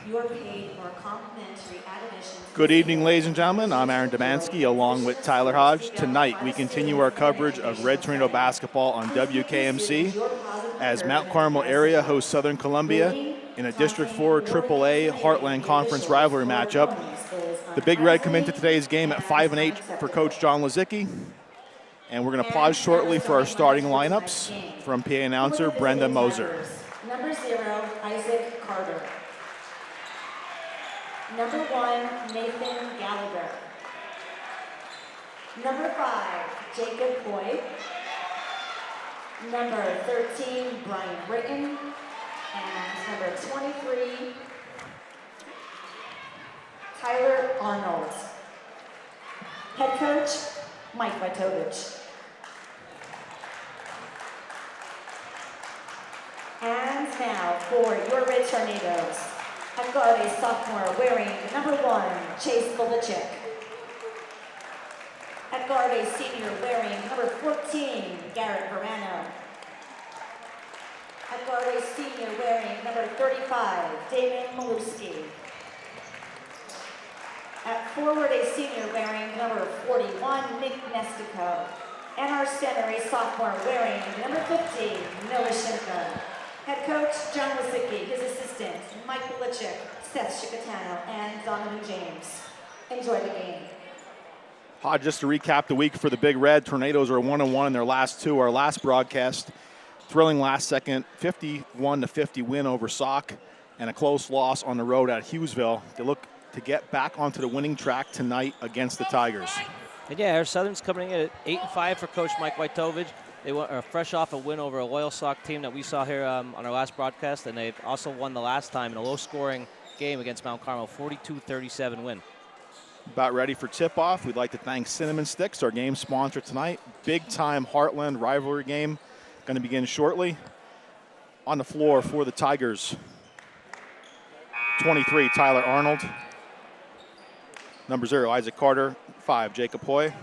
You are paid for complimentary admission. Good evening, ladies and gentlemen. I'm Aaron Demansky along with Tyler Hodge. Tonight, we continue our coverage of Red Tornado basketball on WKMC as Mount Carmel area hosts Southern Columbia in a District 4 AAA Heartland Conference rivalry matchup. The Big Red come into today's game at 5-8 for Coach John Lazicki. And we're going to pause shortly for our starting lineups from PA announcer Brenda Moser. Number 0, Isaac Carter. Number 1, Nathan Gallagher. Number 5, Jacob Boyd. Number 13, Brian Britton. And number 23, Tyler Arnold. Head coach, Mike Vitovich. And now for your Red Tornadoes. At guard, a sophomore wearing number 1, Chase Bolichik. At guard, a senior wearing number 14, Garrett Verano. At guard, a senior wearing number 35, Damon Maluski. At forward, a senior wearing number 41, Nick Nestico. And our center, a sophomore wearing number 15, Noah Shimko. Head coach, John Lazicki, his assistant, Mike Bolichik, Seth Chicatano, and Donovan James. Enjoy the game. Just to recap the week for the Big Red, Tornadoes are 1-1 in their last two. Our last broadcast, thrilling last second, 51-50 win over Sauk, and a close loss on the road at Hughesville. They look to get back onto the winning track tonight against the Tigers. And yeah, our Southern's coming in at 8-5 for Coach Mike Vitovich. They are fresh off a win over a loyal Sauk team that we saw here on our last broadcast, and they also won the last time in a low-scoring game against Mount Carmel, 42-37 win. About ready for tip-off. We'd like to thank Cinnamon Sticks, our game sponsor tonight. Big-time Heartland rivalry game going to begin shortly. On the floor for the Tigers, 23, Tyler Arnold. Number 0, Isaac Carter. 5, Jacob Hoy.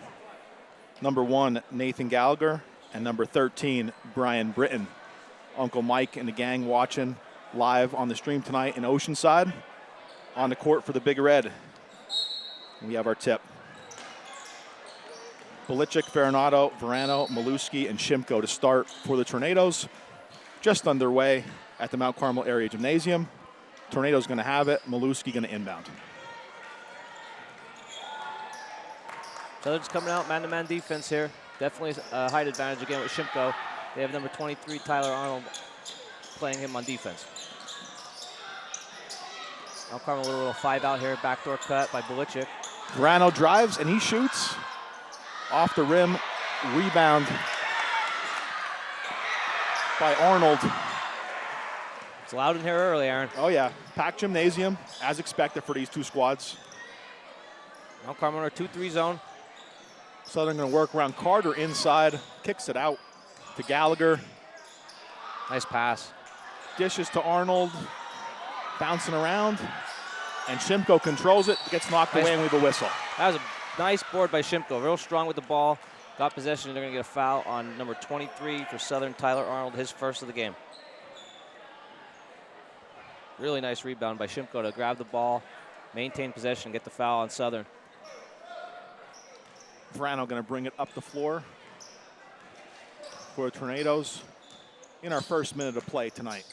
Number 1, Nathan Gallagher. And number 13, Brian Britton. Uncle Mike and the gang watching live on the stream tonight in Oceanside. On the court for the Big Red, we have our tip. Bolichik, Ferranato, Verano, Maluski, and Shimko to start for the Tornadoes. Just underway at the Mount Carmel Area Gymnasium. Tornadoes going to have it. Maluski going to inbound. Southern's coming out man-to-man defense here. Definitely a height advantage again with Shimko. They have number 23, Tyler Arnold, playing him on defense. Mount Carmel with a little 5 out here, backdoor cut by Bolichik. Verano drives and he shoots off the rim. Rebound by Arnold. It's loud in here early, Aaron. Oh yeah, packed gymnasium as expected for these two squads. Mount Carmel in a 2-3 zone. Southern going to work around Carter inside, kicks it out to Gallagher. Nice pass. Dishes to Arnold, bouncing around, and Shimko controls it, gets knocked away, and we have a whistle. That was a nice board by Shimko, real strong with the ball. Got possession, they're going to get a foul on number 23 for Southern, Tyler Arnold, his first of the game. Really nice rebound by Shimko to grab the ball, maintain possession, get the foul on Southern. Verano going to bring it up the floor for the Tornadoes in our first minute of play tonight.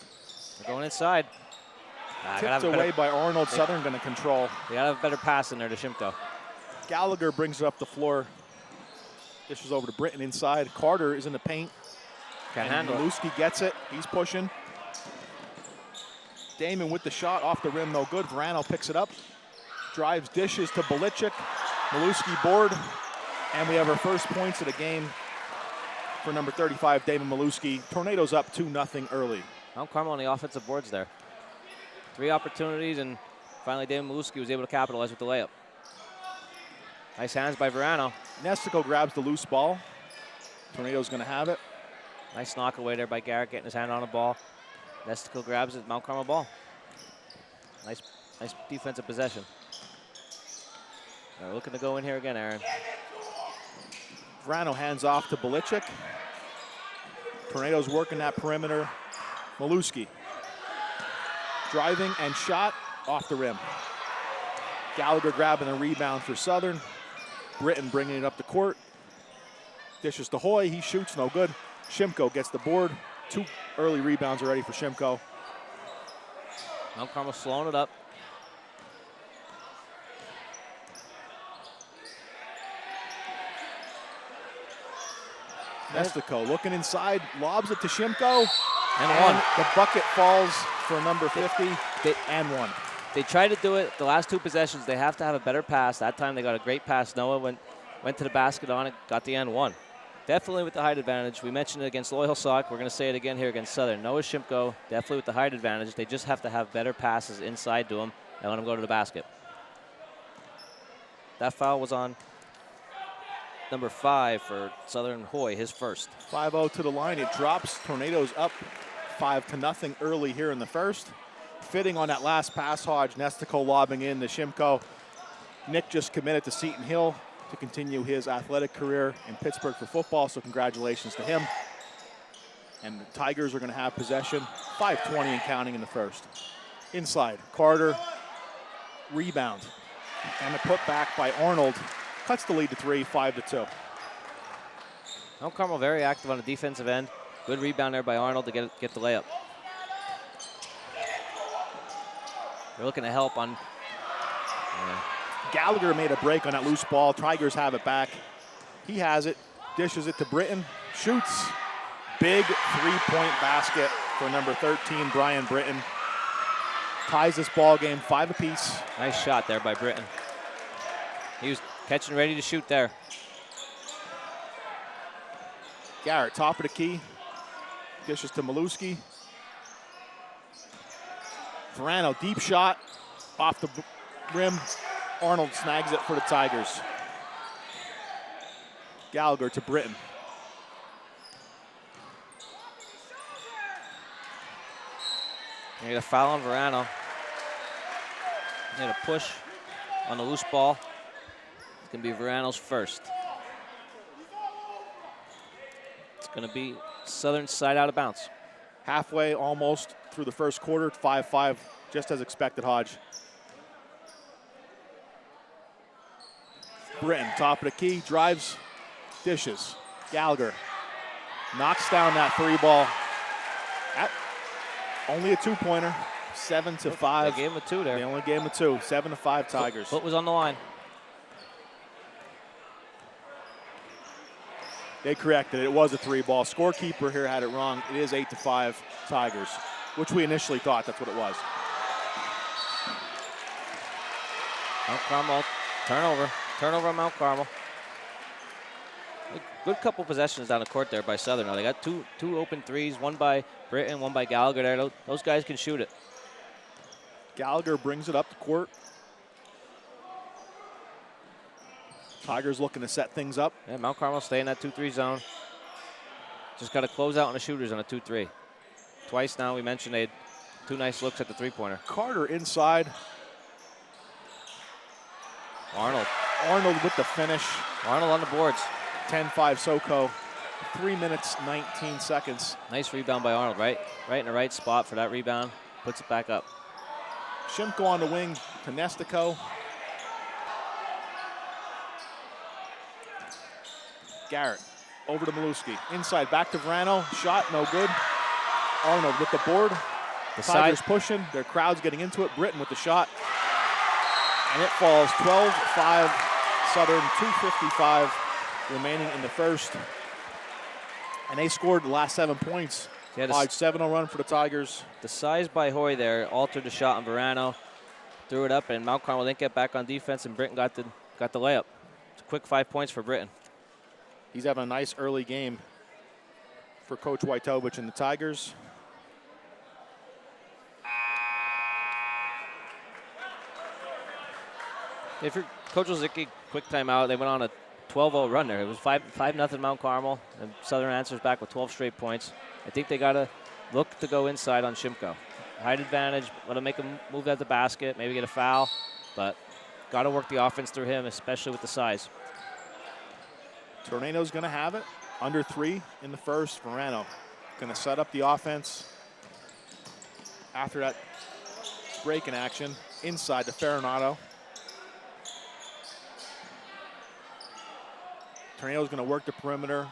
They're going inside. Tipped away by Arnold. Southern going to control. They got to have a better pass in there to Shimko. Gallagher brings it up the floor. Dishes over to Britton inside. Carter is in the paint. Can't handle it. Maluski gets it. He's pushing. Damon with the shot off the rim, no good. Verano picks it up. Drives, dishes to Bolichik. Maluski board. And we have our first points of the game for number 35, Damon Maluski. Tornadoes up 2-0 early. Mount Carmel on the offensive boards there. 3 opportunities, and finally Damon Maluski was able to capitalize with the layup. Nice hands by Verano. Nestico grabs the loose ball. Tornado's going to have it. Nice knock away there by Garrett, getting his hand on the ball. Nestico grabs it, Mount Carmel ball. Nice defensive possession. They're looking to go in here again, Aaron. Verano hands off to Bolichik. Tornadoes working that perimeter. Maluski driving and shot off the rim. Gallagher grabbing the rebound for Southern. Britton bringing it up the court. Dishes to Hoy. He shoots, no good. Shimko gets the board. 2 early rebounds already for Shimko. Mount Carmel slowing it up. Nestico looking inside, lobs it to Shimko. And one. The bucket falls for number 50, and one. They tried to do it the last 2 possessions. They have to have a better pass. That time they got a great pass. Noah went to the basket on it, got the and one. Definitely with the height advantage. We mentioned it against Loyal Sock. We're going to say it again here against Southern. Noah Shimko, definitely with the height advantage. They just have to have better passes inside to him and let him go to the basket. That foul was on number 5 for Southern Hoy, his first. 5-0 to the line. It drops. Tornadoes up 5-0 early here in the first. Fitting on that last pass, Hodge. Nestico lobbing in to Shimko. Nick just committed to Seton Hill to continue his athletic career in Pittsburgh for football, so congratulations to him. And the Tigers are going to have possession. 5:20 and counting in the first. Inside, Carter, rebound. And the putback by Arnold cuts the lead to 3, 5-2. Mount Carmel very active on the defensive end. Good rebound there by Arnold to get the layup. They're looking to help on. Gallagher made a break on that loose ball. Tigers have it back. He has it, dishes it to Britton, shoots. Big 3-point basket for number 13, Brian Britton. Ties this ball game 5 apiece. Nice shot there by Britton. He was catching ready to shoot there. Garrett, top of the key. Dishes to Maluski. Verano, deep shot off the rim. Arnold snags it for the Tigers. Gallagher to Britton. You get a foul on Verano. You get a push on the loose ball. It's going to be Verano's first. It's going to be Southern side out of bounds. Halfway almost through the first quarter, 5-5, just as expected, Hodge. Britton, top of the key, drives, dishes. Gallagher knocks down that 3-ball. Only a 2-pointer, 7-5. They gave him a 2 there. They only gave him a 2, 7-5 Tigers. Foot was on the line. They corrected it. It was a 3-ball. Scorekeeper here had it wrong. It is 8-5 Tigers, which we initially thought that's what it was. Mount Carmel, turnover. Turnover on Mount Carmel. A good couple possessions down the court there by Southern. Now they got two open threes, one by Britton, one by Gallagher there. Those guys can shoot it. Gallagher brings it up the court. Tigers looking to set things up. Yeah, Mount Carmel stay in that 2-3 zone. Just got to close out on the shooters on a 2-3. Twice now we mentioned they had 2 nice looks at the 3-pointer. Carter inside. Arnold with the finish. Arnold on the boards. 10-5 SoCo. 3 minutes, 19 seconds. Nice rebound by Arnold, right in the right spot for that rebound. Puts it back up. Shimko on the wing to Nestico. Garrett over to Maluski. Inside, back to Verano. Shot, no good. Arnold with the board. The Tigers pushing. Their crowd's getting into it. Britton with the shot. And it falls 12-5 Southern, 2:55 remaining in the first. And they scored the last 7 points. Yeah, 7-0 run for the Tigers. The size by Hoy there altered the shot on Verano. Threw it up, and Mount Carmel didn't get back on defense, and Britton got the layup. It's a quick 5 points for Britton. He's having a nice early game for Coach Wojtowicz and the Tigers. If you're Coach Ozicki, quick timeout. They went on a 12-0 run there. It was 5-0 Mount Carmel, and Southern answers back with 12 straight points. I think they got to look to go inside on Shimko. Height advantage, let him make him move at the basket, maybe get a foul, but got to work the offense through him, especially with the size. Tornado's going to have it. Under 3 in the first. Verano going to set up the offense after that break in action. inside to Farinado. Tornado's going to work the perimeter.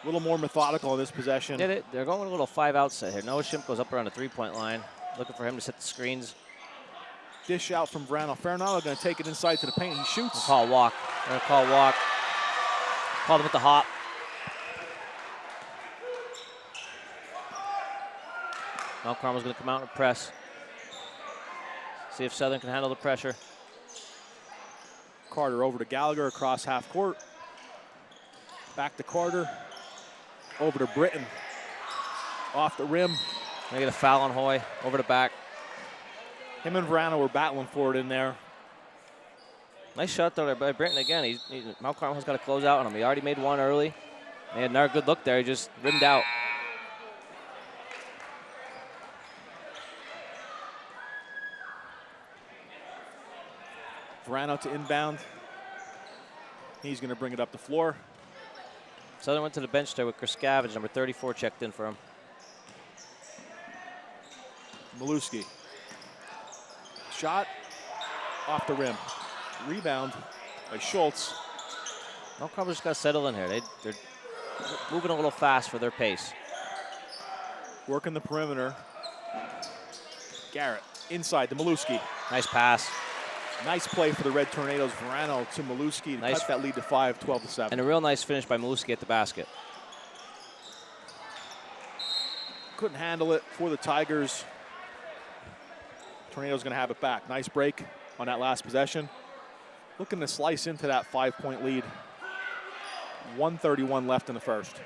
A little more methodical in this possession. They're going with a little 5-out set here. Noah Shimp goes up around the 3-point line, looking for him to set the screens. Dish out from Verano. Farinado going to take it inside to the paint. He shoots. We'll call a walk. They're going to call a walk. Call them with the hop. Mount Carmel's going to come out and press. See if Southern can handle the pressure. Carter over to Gallagher across half court. Back to Carter. Over to Britton. Off the rim. They get a foul on Hoy. Over the back. Him and Verano were battling for it in there. Nice shot though by Britton again. Mount Carmel's got to close out on him. He already made one early. They had another good look there. He just rimmed out. Verano to inbound. He's going to bring it up the floor. Southern went to the bench there with Kraskavage, number 34, checked in for him. Maluski. Shot off the rim. Rebound by Schultz. Mount Carmel just got to settle in here. They're moving a little fast for their pace. Working the perimeter. Garrett inside to Maluski. Nice pass. Nice play for the Red Tornadoes. Verano to Maluski to cut that lead to 5, 12-7. And a real nice finish by Maluski at the basket. Couldn't handle it for the Tigers. Tornadoes going to have it back. Nice break on that last possession. Looking to slice into that 5-point lead. 1:31 left in the first.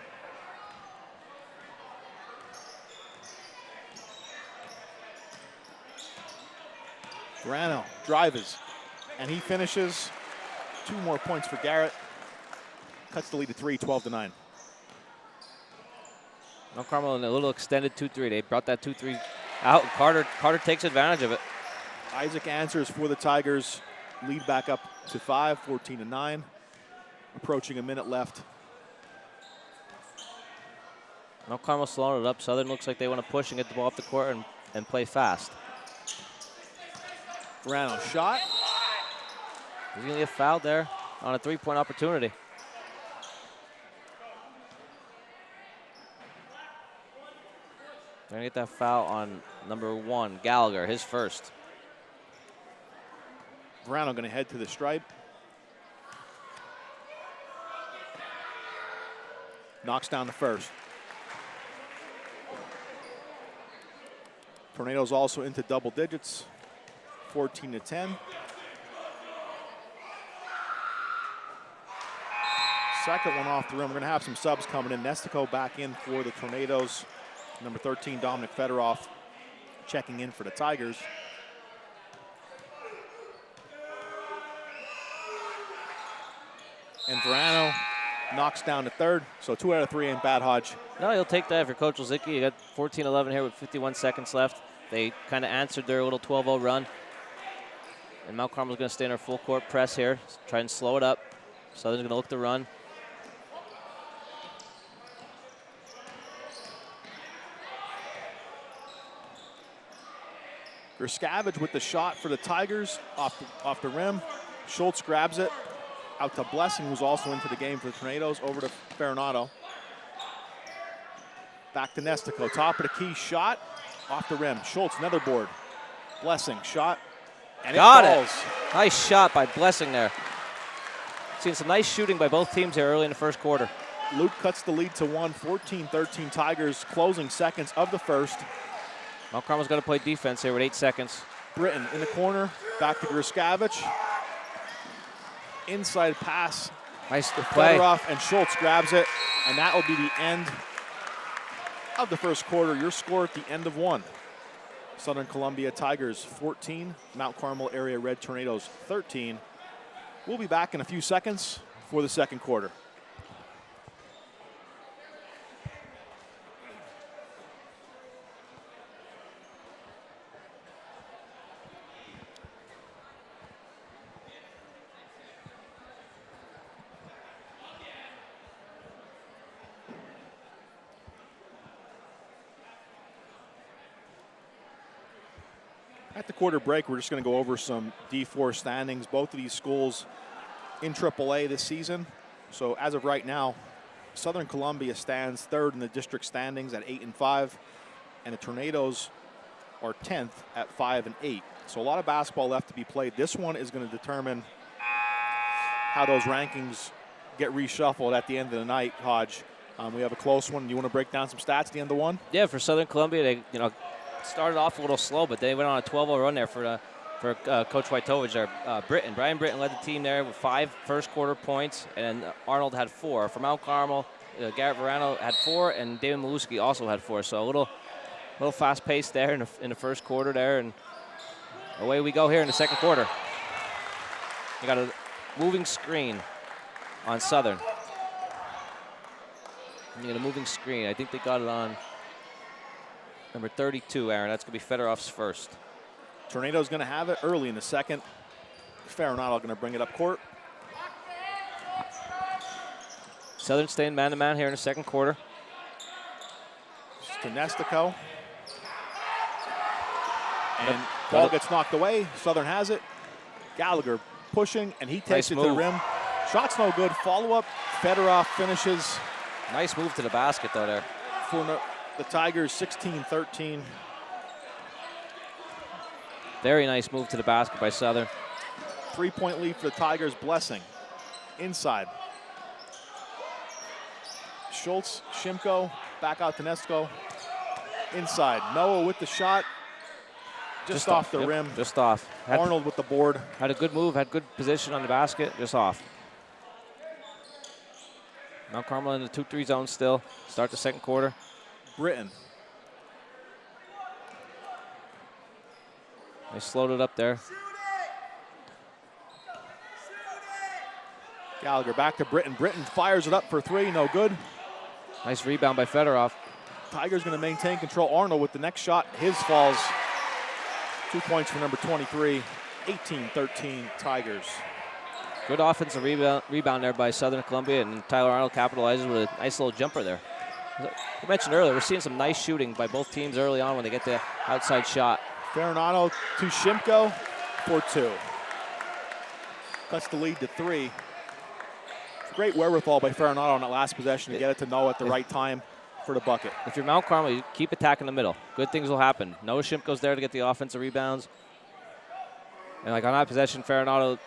Verano drives, and he finishes. 2 more points for Garrett. Cuts the lead to 3, 12-9. Mount Carmel in a little extended 2-3. They brought that 2-3 out. Carter takes advantage of it. Isaac answers for the Tigers. Lead back up to 5, 14-9. Approaching a minute left. Mount Carmel slowing it up. Southern looks like they want to push and get the ball off the court and play fast. Verano shot. He's going to get fouled there on a 3-point opportunity. They're going to get that foul on number 1, Gallagher, his first. Verano going to head to the stripe. Knocks down the first. Tornadoes also into double digits, 14-10. Second one off the rim. We're going to have some subs coming in. Nestico back in for the Tornadoes. Number 13, Dominic Fedorov, checking in for the Tigers. And Verano knocks down the third. So 2 out of 3 ain't bad, Hodge. No, he'll take that for Coach Olzicki. You got 14-11 here with 51 seconds left. They kind of answered their little 12-0 run. And Mount Carmel's going to stay in our full court press here. Try and slow it up. Southern's going to look to run. Grishkavage with the shot for the Tigers off the rim. Schultz grabs it. Out to Blessing, who's also into the game for the Tornadoes. Over to Farinado. Back to Nestico. Top of the key shot. Off the rim. Schultz, another board. Blessing, shot. And Got it falls. It. Nice shot by Blessing there. Seen some nice shooting by both teams here early in the first quarter. Luke cuts the lead to 1. 14-13 Tigers, closing seconds of the first. Mount Carmel's got to play defense here with 8 seconds. Britton in the corner. Back to Grishkavage. Inside pass. Nice play. Fedorov and Schultz grabs it. And that will be the end of the first quarter. Your score at the end of 1. Southern Columbia Tigers 14. Mount Carmel Area Red Tornadoes 13. We'll be back in a few seconds for the second quarter. At the quarter break, we're just going to go over some D4 standings. Both of these schools in AAA this season. So as of right now, Southern Columbia stands third in the district standings at 8-5, and the Tornadoes are 10th at 5-8. So a lot of basketball left to be played. This one is going to determine how those rankings get reshuffled at the end of the night, Hodge. We have a close one. You want to break down some stats at the end of one? Yeah, for Southern Columbia, they started off a little slow, but they went on a 12-0 run there for Coach Wojtowicz there. Brian Britton led the team there with 5 first-quarter points, and Arnold had 4. For Mount Carmel, Garrett Verano had 4, and David Maluski also had 4. So a little fast-paced there in the first quarter there, and away we go here in the second quarter. We got a moving screen on Southern. You get a moving screen. I think they got it on number 32, Aaron. That's going to be Fedorov's first. Tornado's going to have it early in the second. Farinado going to bring it up court. Southern staying man-to-man here in the second quarter. To Nestico. And ball gets knocked away. Southern has it. Gallagher pushing, and he takes it to the rim. Shot's no good. Follow-up. Fedorov finishes. Nice move to the basket, though, there. For the Tigers, 16-13. Very nice move to the basket by Southern. 3-point lead for the Tigers. Blessing. Inside. Schultz, Shimko, back out to Nestico. Inside. Noah with the shot. Just off the rim. Just off. Arnold with the board. Had a good move, had good position on the basket, just off. Mount Carmel in the 2-3 zone still. Start the second quarter. Britton. They slowed it up there. Gallagher back to Britton. Britton fires it up for 3, no good. Nice rebound by Fedorov. Tigers going to maintain control. Arnold with the next shot. His falls. 2 points for number 23. 18-13 Tigers. Good offensive rebound there by Southern Columbia, and Tyler Arnold capitalizes with a nice little jumper there. I mentioned earlier, we're seeing some nice shooting by both teams early on when they get the outside shot. Farinado to Shimko for 2. Cuts the lead to 3. Great wherewithal by Farinado on that last possession to get it to Noah at the right time for the bucket. If you're Mount Carmel, you keep attacking the middle. Good things will happen. Noah Shimko's there to get the offensive rebounds. And like on that possession, Farinado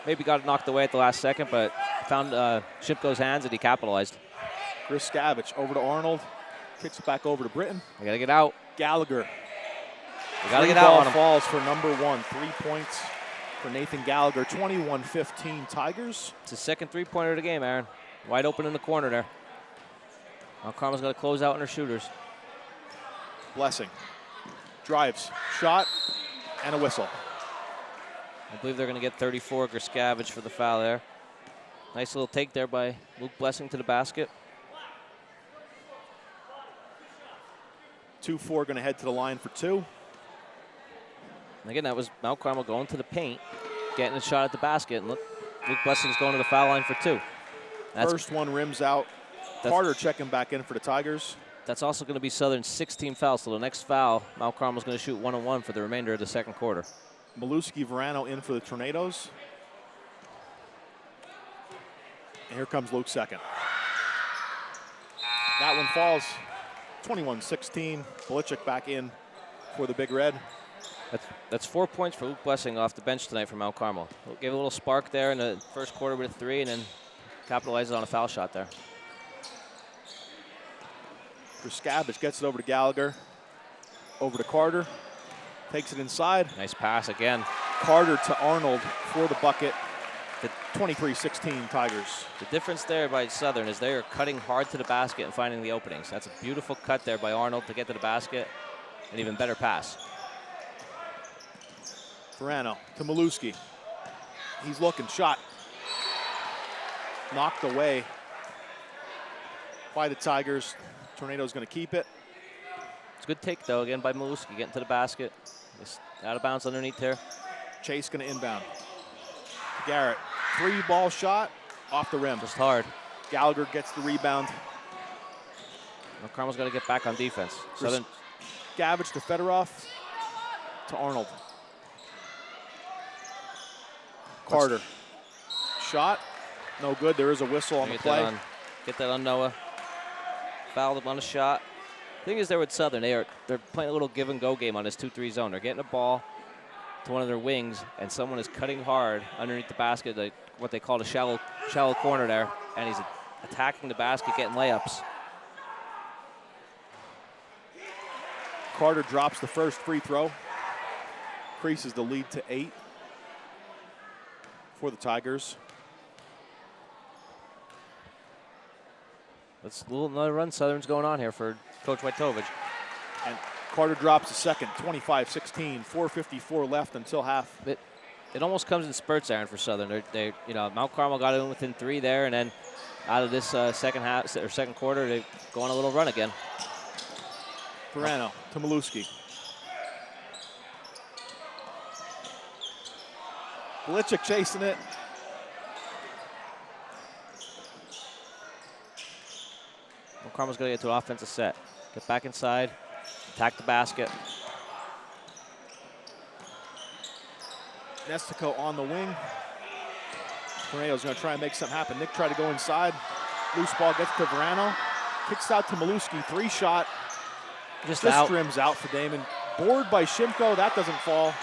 maybe got it knocked away at the last second, but found Shimko's hands and he capitalized. Chris Scavich over to Arnold. Kicks it back over to Britton. They got to get out. Gallagher. They got to get out on him. Falls for number 1. 3 points for Nathan Gallagher. 21-15 Tigers. It's the second three-pointer of the game, Aaron. Wide open in the corner there. Mount Carmel's got to close out on their shooters. Blessing. Drives. Shot. And a whistle. I believe they're going to get 34, Grishkavich for the foul there. Nice little take there by Luke Blessing to the basket. 2-4 going to head to the line for 2. And again, that was Mount Carmel going to the paint, getting a shot at the basket. And look, Luke Blessing's going to the foul line for 2. First one rims out. Carter checking back in for the Tigers. That's also going to be Southern's 16th foul. So the next foul, Mount Carmel's going to shoot 1-on-1 for the remainder of the second quarter. Maluski Verano in for the Tornadoes. And here comes Luke second. That one falls. 21-16. Belichick back in for the Big Red. That's 4 points for Luke Blessing off the bench tonight for Mount Carmel. Gave a little spark there in the first quarter with a 3, and then capitalizes on a foul shot there. Grishkavich gets it over to Gallagher. Over to Carter. Takes it inside. Nice pass again. Carter to Arnold for the bucket. The 23-16 Tigers. The difference there by Southern is they are cutting hard to the basket and finding the openings. That's a beautiful cut there by Arnold to get to the basket. An even better pass. Verano to Maluski. He's looking. Shot. Knocked away by the Tigers. Tornado's going to keep it. It's a good take, though, again by Maluski, getting to the basket. Just out of bounds underneath there. Chase going to inbound. Garrett, 3-ball shot off the rim. Just hard. Gallagher gets the rebound. Well, Carmel's got to get back on defense. Southern. Gavich to Fedorov to Arnold. Carter. Shot. No good. There is a whistle on the play. Get that on Noah. Fouled him on a shot. Thing is, there with Southern, they're playing a little give and go game on this 2-3 zone. They're getting a ball to one of their wings, and someone is cutting hard underneath the basket, like what they call a shallow corner there, and he's attacking the basket, getting layups. Carter drops the first free throw. Increases the lead to 8 for the Tigers. That's another run Southern's going on here for Coach Wojtowicz. And Carter drops the second, 25-16, 4:54 left until half. It almost comes in spurts, Aaron, for Southern. They Mount Carmel got in within 3 there, and then out of this second quarter, they go on a little run again. Verano to Maluski. Belichick chasing it. Mount Carmel's going to get to an offensive set. Get back inside, attack the basket. Nestico on the wing. Tornado's going to try and make something happen. Nick tried to go inside. Loose ball gets to Verano. Kicks out to Maluski. 3-shot. Just out. Rims out for Damon. Board by Shimko. That doesn't fall.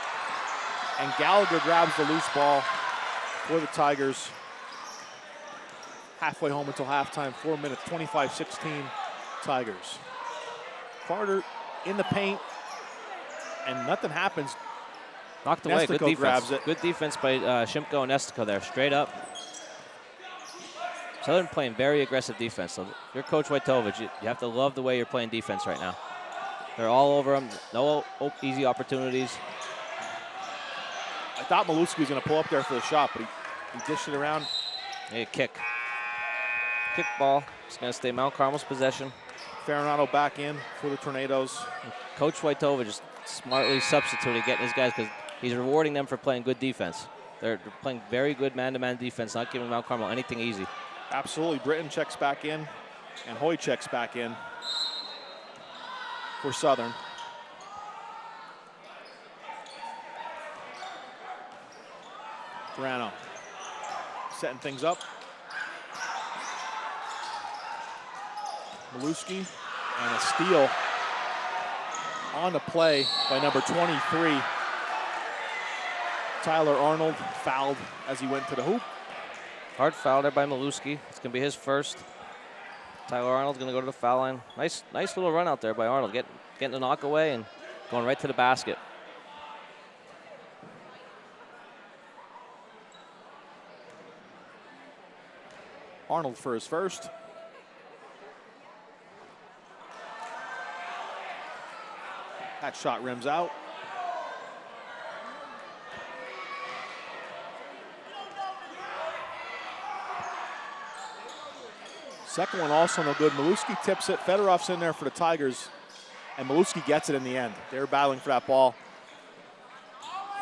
And Gallagher grabs the loose ball for the Tigers. Halfway home until halftime. 4 minutes. 25-16 Tigers. Carter in the paint. And nothing happens. Knocked away. Good defense. Grabs it. Good defense by Shimko and Nestico there. Straight up. Southern playing very aggressive defense. So you're Coach Wojtowicz. You have to love the way you're playing defense right now. They're all over them. No easy opportunities. I thought Maluski was going to pull up there for the shot, but he dished it around. Hey, kick. Kick ball. It's going to stay Mount Carmel's possession. Farinado back in for the Tornadoes. Coach Wojtowicz just smartly substituted, getting his guys, because he's rewarding them for playing good defense. They're playing very good man-to-man defense, not giving Mount Carmel anything easy. Absolutely. Britton checks back in, and Hoy checks back in for Southern. Verano setting things up. Maluski and a steal on the play by number 23. Tyler Arnold fouled as he went to the hoop. Hard foul there by Maluski. It's going to be his first. Tyler Arnold's going to go to the foul line. Nice little run out there by Arnold, getting the knock away and going right to the basket. Arnold for his first. That shot rims out. Second one also no good. Maluski tips it. Fedorov's in there for the Tigers, and Maluski gets it in the end. They're battling for that ball.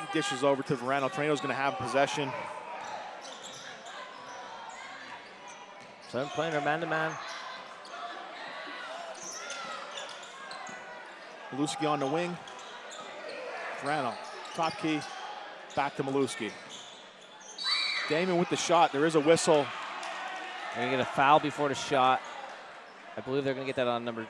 He dishes over to Verano. Tornado's going to have possession. Southern playing their man-to-man. Maluski on the wing. Verano, top key, back to Maluski. Damon with the shot. There is a whistle. They're going to get a foul before the shot. I believe they're going to get that on number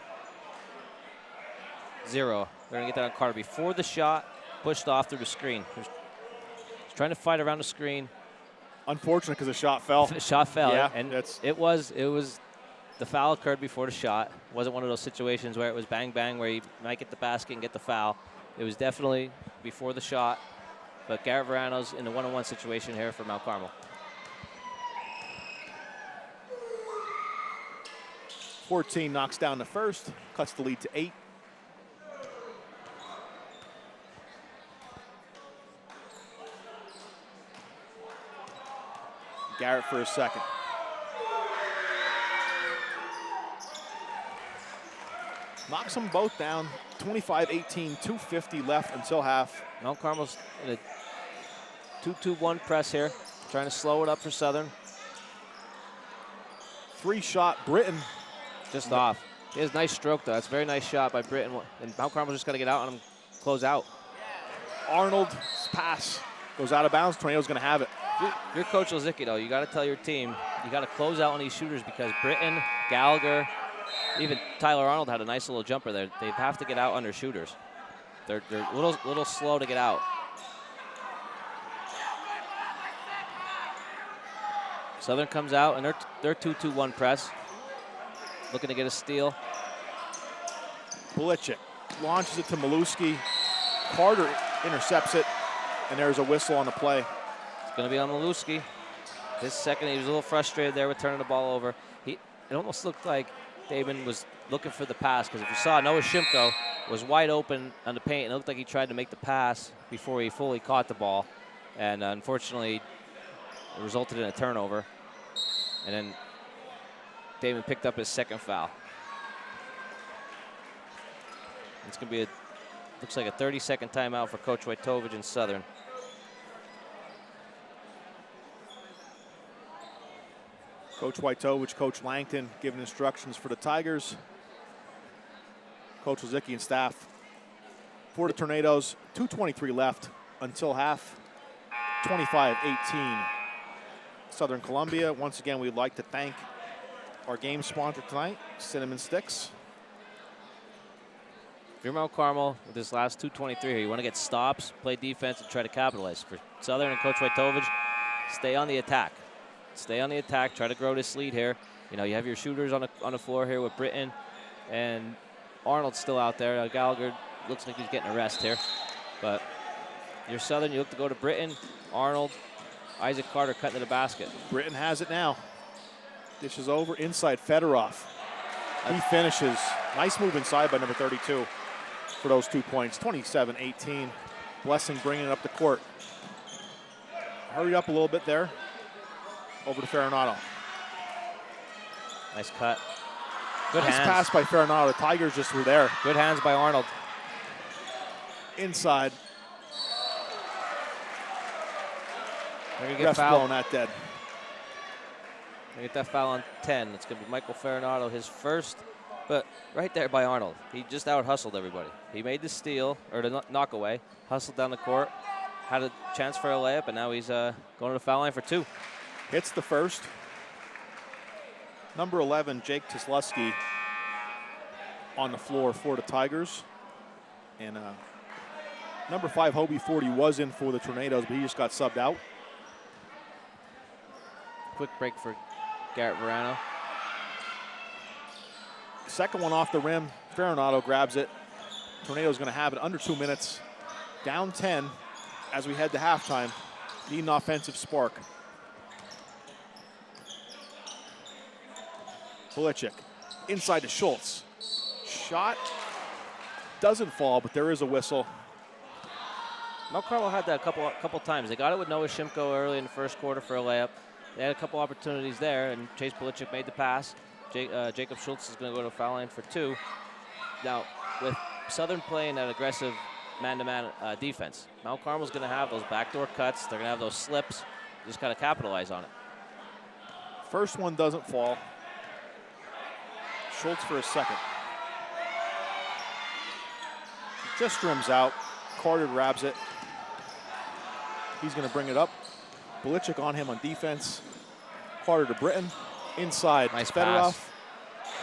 0. They're going to get that on Carter before the shot, pushed off through the screen. He's trying to fight around the screen. Unfortunate because the shot fell. The shot fell, yeah, and it was the foul occurred before the shot. It wasn't one of those situations where it was bang bang where you might get the basket and get the foul. It was definitely before the shot. But Garrett Verano's in a one-on-one situation here for Mount Carmel. 14 knocks down the first, cuts the lead to 8. Garrett for a second. Knocks them both down. 25-18, 2:50 left until half. Mount Carmel's in a 2-2-1 press here, trying to slow it up for Southern. 3-shot, Britton. Just off. He has a nice stroke, though. That's a very nice shot by Britton. And Mount Carmel's just got to get out on him, close out. Arnold's pass Goes out of bounds. Tornado's going to have it. You're Coach Lozicki, though. You got to tell your team, you got to close out on these shooters because Britton, Gallagher, even Tyler Arnold had a nice little jumper there. They have to get out under shooters. They're a little slow to get out. Southern comes out, and they're 2-2-1 press. Looking to get a steal. Bulicek launches it to Maluski. Carter intercepts it, and there's a whistle on the play. It's going to be on Maluski. This second, he was a little frustrated there with turning the ball over. It almost looked like Damon was looking for the pass, because if you saw, Noah Shimko was wide open on the paint, and it looked like he tried to make the pass before he fully caught the ball. And unfortunately, it resulted in a turnover. And then Damon picked up his second foul. It's going to be looks like a 30-second timeout for Coach Wojtowicz and Southern. Coach Wojtowicz, Coach Langton giving instructions for the Tigers. Coach Lozicki and staff for the Tornadoes. 2:23 left until half. 25-18. Southern Columbia. Once again, we'd like to thank our game sponsor tonight, Cinnamon Sticks. If you're Mount Carmel with this last 2:23 here, you want to get stops, play defense, and try to capitalize. For Southern and Coach Wojtowicz, stay on the attack. Stay on the attack. Try to grow this lead here. You know, you have your shooters on the floor here with Britton and Arnold still out there. Gallagher looks like he's getting a rest here. But you're Southern. You look to go to Britton, Arnold, Isaac Carter cutting to the basket. Britton has it now. Dishes over inside Fedorov. He finishes. Nice move inside by number 32 for those 2 points. 27-18. Blessing bringing it up the court. Hurried up a little bit there. Over to Farinato. Nice cut. Good nice hands. Pass by Farinato. The Tigers just were there. Good hands by Arnold. Inside. They're gonna get Refs fouled. blowing that dead. They get that foul on 10. It's going to be Michael Farinato, his first, but right there by Arnold. He just out-hustled everybody. He made the steal, or the knockaway, hustled down the court, had a chance for a layup, and now he's going to the foul line for 2. Hits the first. Number 11, Jake Tesluski, on the floor for the Tigers. And number 5, Hobie 40, was in for the Tornadoes, but he just got subbed out. Quick break for Garrett Verano. Second one off the rim. Farinato grabs it. Tornado's going to have it under 2 minutes. Down 10 as we head to halftime. Need an offensive spark. Bulicek inside to Schultz. Shot doesn't fall, but there is a whistle. Mount Carmel had that a couple times. They got it with Noah Shimko early in the first quarter for a layup. They had a couple opportunities there, and Chase Bulicek made the pass. Jacob Schultz is going to go to the foul line for 2. Now, with Southern playing that aggressive man-to-man defense, Mount Carmel's going to have those backdoor cuts. They're going to have those slips. Just got to capitalize on it. First one doesn't fall. Schultz for a second. Just rims out. Carter grabs it. He's going to bring it up. Bulicek on him on defense. Carter to Britton. Inside. Nice Fedorov. pass.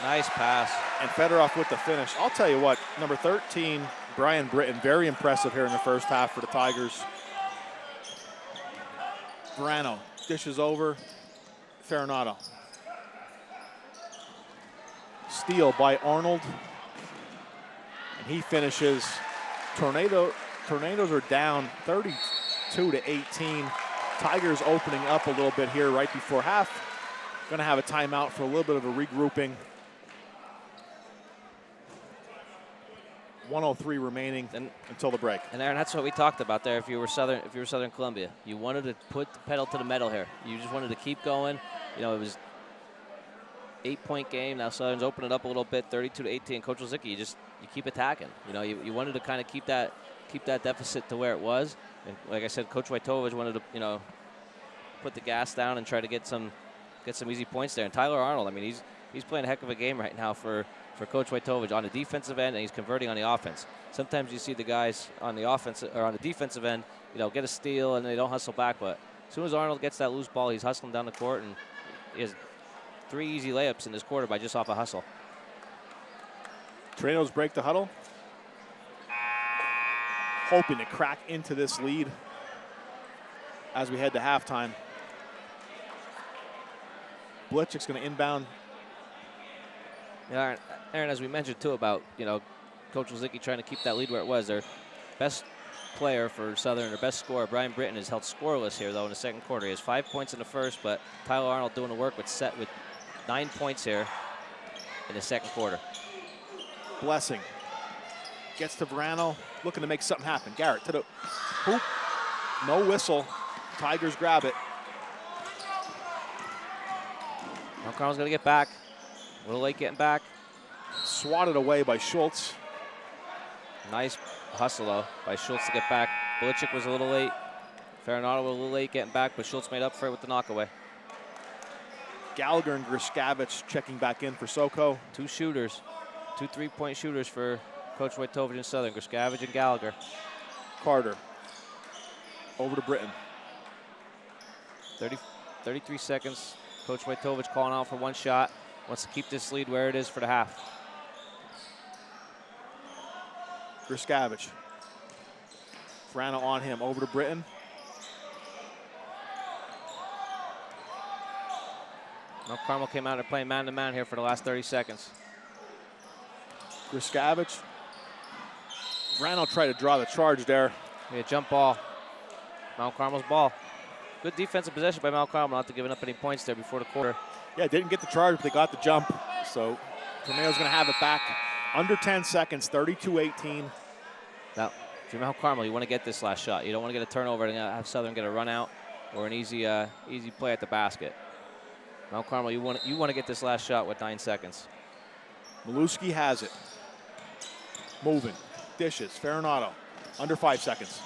Nice pass. And Fedorov with the finish. I'll tell you what, number 13, Brian Britton, very impressive here in the first half for the Tigers. Verano dishes over. Farinato. Steal by Arnold. And he finishes. Tornadoes are down 32-18. Tigers opening up a little bit here right before half. Going to have a timeout for a little bit of a regrouping. 1:03 remaining until the break. And Aaron, that's what we talked about there. If you were Southern Columbia, you wanted to put the pedal to the metal here. You just wanted to keep going. You know, it was 8-point game. Now Southern's opening it up a little bit, 32-18. Coach Lozicki, you keep attacking. You know, you wanted to kind of keep that deficit to where it was. And like I said, Coach Wojtowicz wanted to, you know, put the gas down and try to get some easy points there. And Tyler Arnold, I mean, he's playing a heck of a game right now for Coach Wojtowicz on the defensive end, and he's converting on the offense. Sometimes you see the guys on the offense or on the defensive end, get a steal and they don't hustle back. But as soon as Arnold gets that loose ball, he's hustling down the court, and he has 3 easy layups in this quarter by just off a hustle. Tornadoes break the huddle, hoping to crack into this lead as we head to halftime. Blitchick's going to inbound. Yeah, Aaron, as we mentioned too about Coach Wozicki trying to keep that lead where it was. Their best player for Southern, their best scorer, Brian Britton, is held scoreless here though in the second quarter. He has 5 points in the first, but Tyler Arnold doing the work with 9 points here in the second quarter. Blessing gets to Verano, looking to make something happen. Garrett to the hoop. No whistle. Tigers grab it. Mount Carmel's going to get back. A little late getting back. Swatted away by Schultz. Nice hustle, though, by Schultz to get back. Blitchick was a little late. Farinata was a little late getting back, but Schultz made up for it with the knockaway. Gallagher and Grishkavich checking back in for SoCo. 2 shooters. 2 3-point shooters for Coach Wojtovich and Southern. Grishkavich and Gallagher. Carter. Over to Britton. 33 seconds. Coach Wojtovich calling out for 1 shot. Wants to keep this lead where it is for the half. Grishkavich. Verano on him. Over to Britton. Mount Carmel came out and playing man-to-man here for the last 30 seconds. Grishkavich. Verano tried to draw the charge there. Yeah, jump ball. Mount Carmel's ball. Good defensive possession by Mount Carmel, not to giving up any points there before the quarter. Yeah, didn't get the charge, but they got the jump. So Tornado's going to have it back. Under 10 seconds, 32-18. Now, if you're Mount Carmel, you want to get this last shot. You don't want to get a turnover and have Southern get a run out or an easy play at the basket. Mount Carmel, you want to get this last shot with 9 seconds. Maluski has it. Moving. Dishes. Farinata. Under 5 seconds.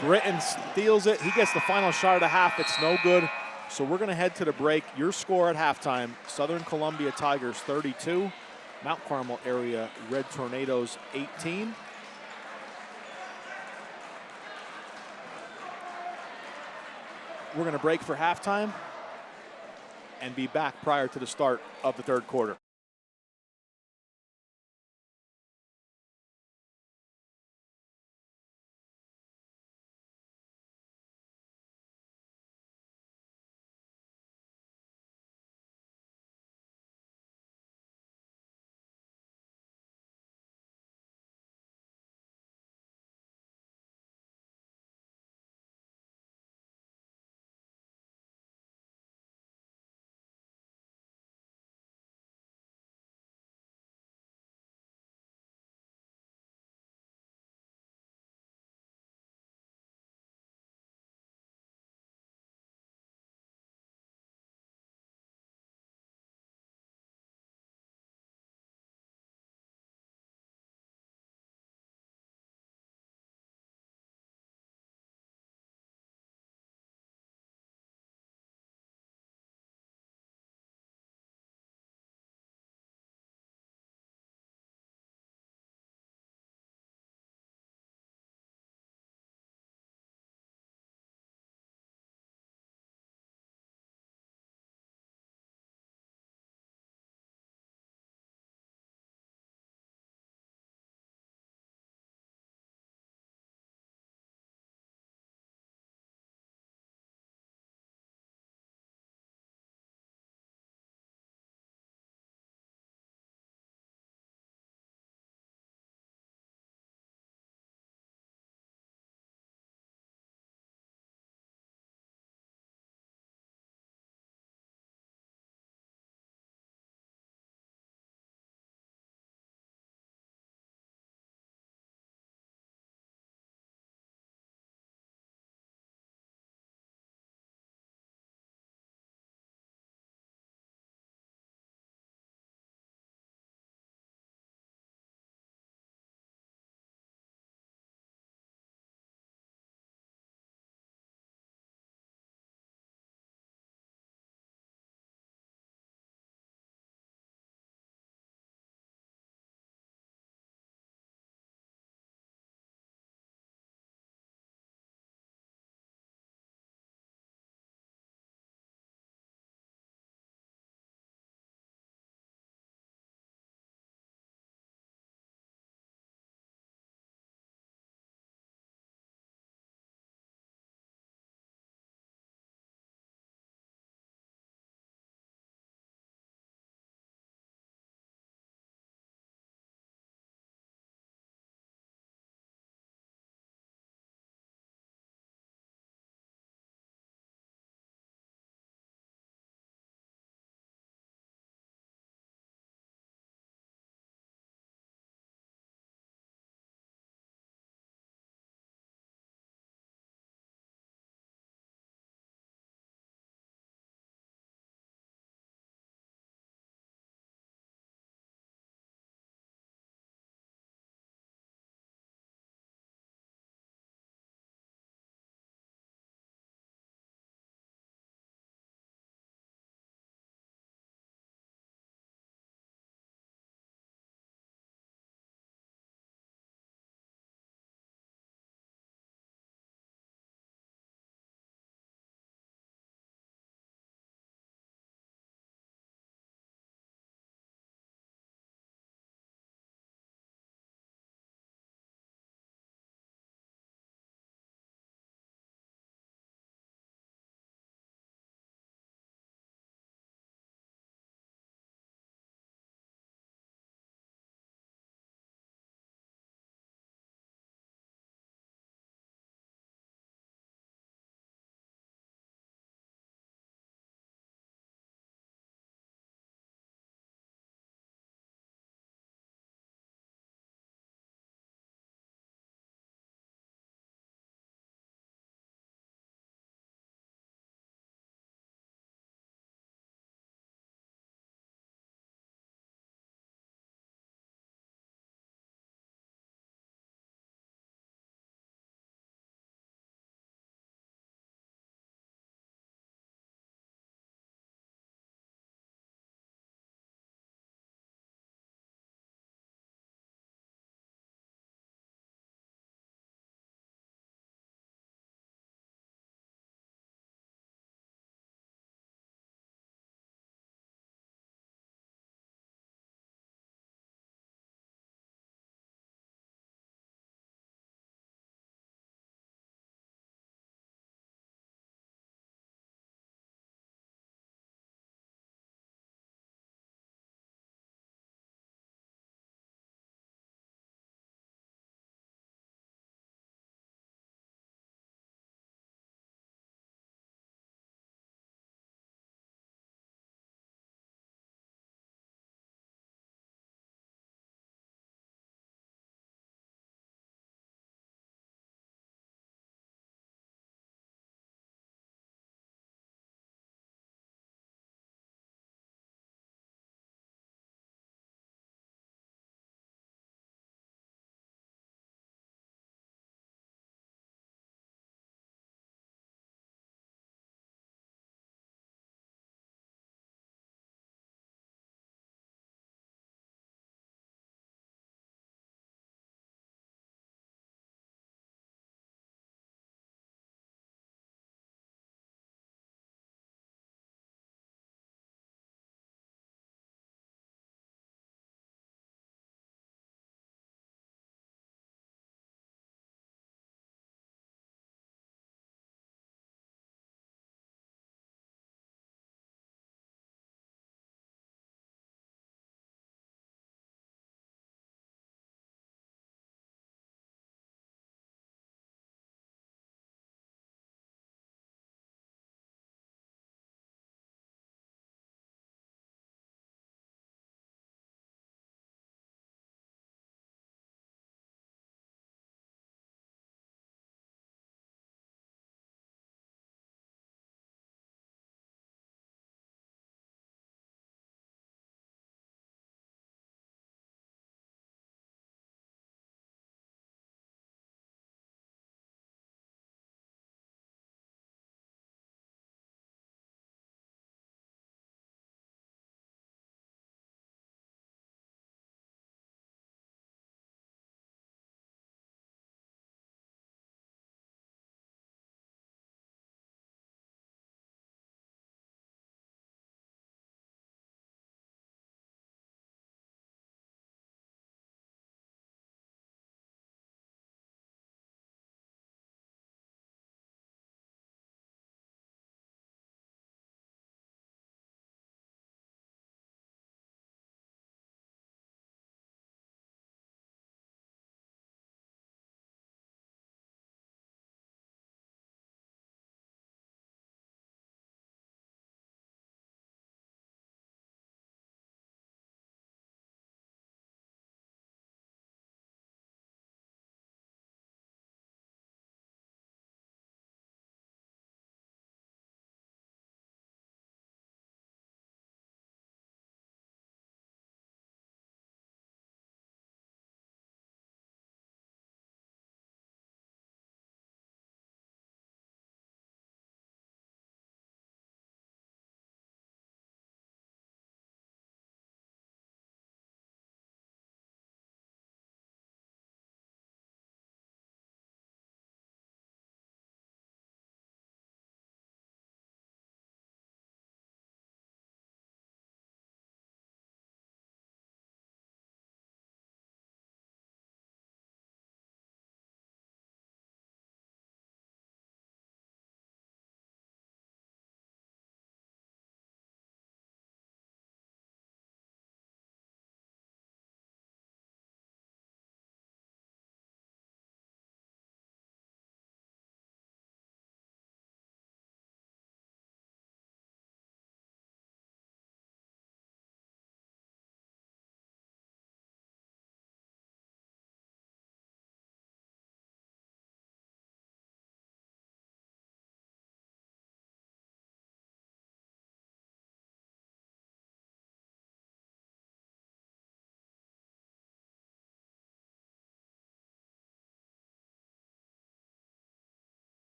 Britton steals it. He gets the final shot of the half. It's no good. So we're going to head to the break. Your score at halftime, Southern Columbia Tigers 32, Mount Carmel area Red Tornadoes 18. We're going to break for halftime and be back prior to the start of the third quarter.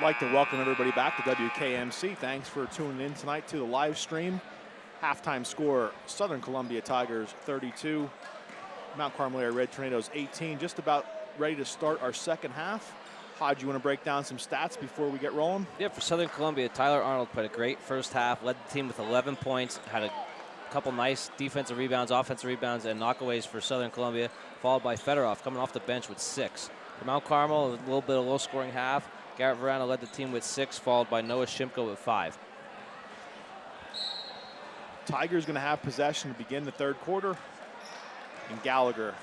I'd like to welcome everybody back to WKMC. Thanks for tuning in tonight to the live stream. Halftime score, Southern Columbia Tigers 32, Mount Carmel area Red Tornadoes 18. Just about ready to start our second half. Hodge, you want to break down some stats before we get rolling? Yeah, for Southern Columbia, Tyler Arnold played a great first half, led the team with 11 points, had a couple nice defensive rebounds, offensive rebounds, and knockaways for Southern Columbia, followed by Fedorov coming off the bench with 6. For Mount Carmel, a little bit of low-scoring half. Garrett Verano led the team with 6, followed by Noah Shimko with 5. Tigers going to have possession to begin the third quarter. And Gallagher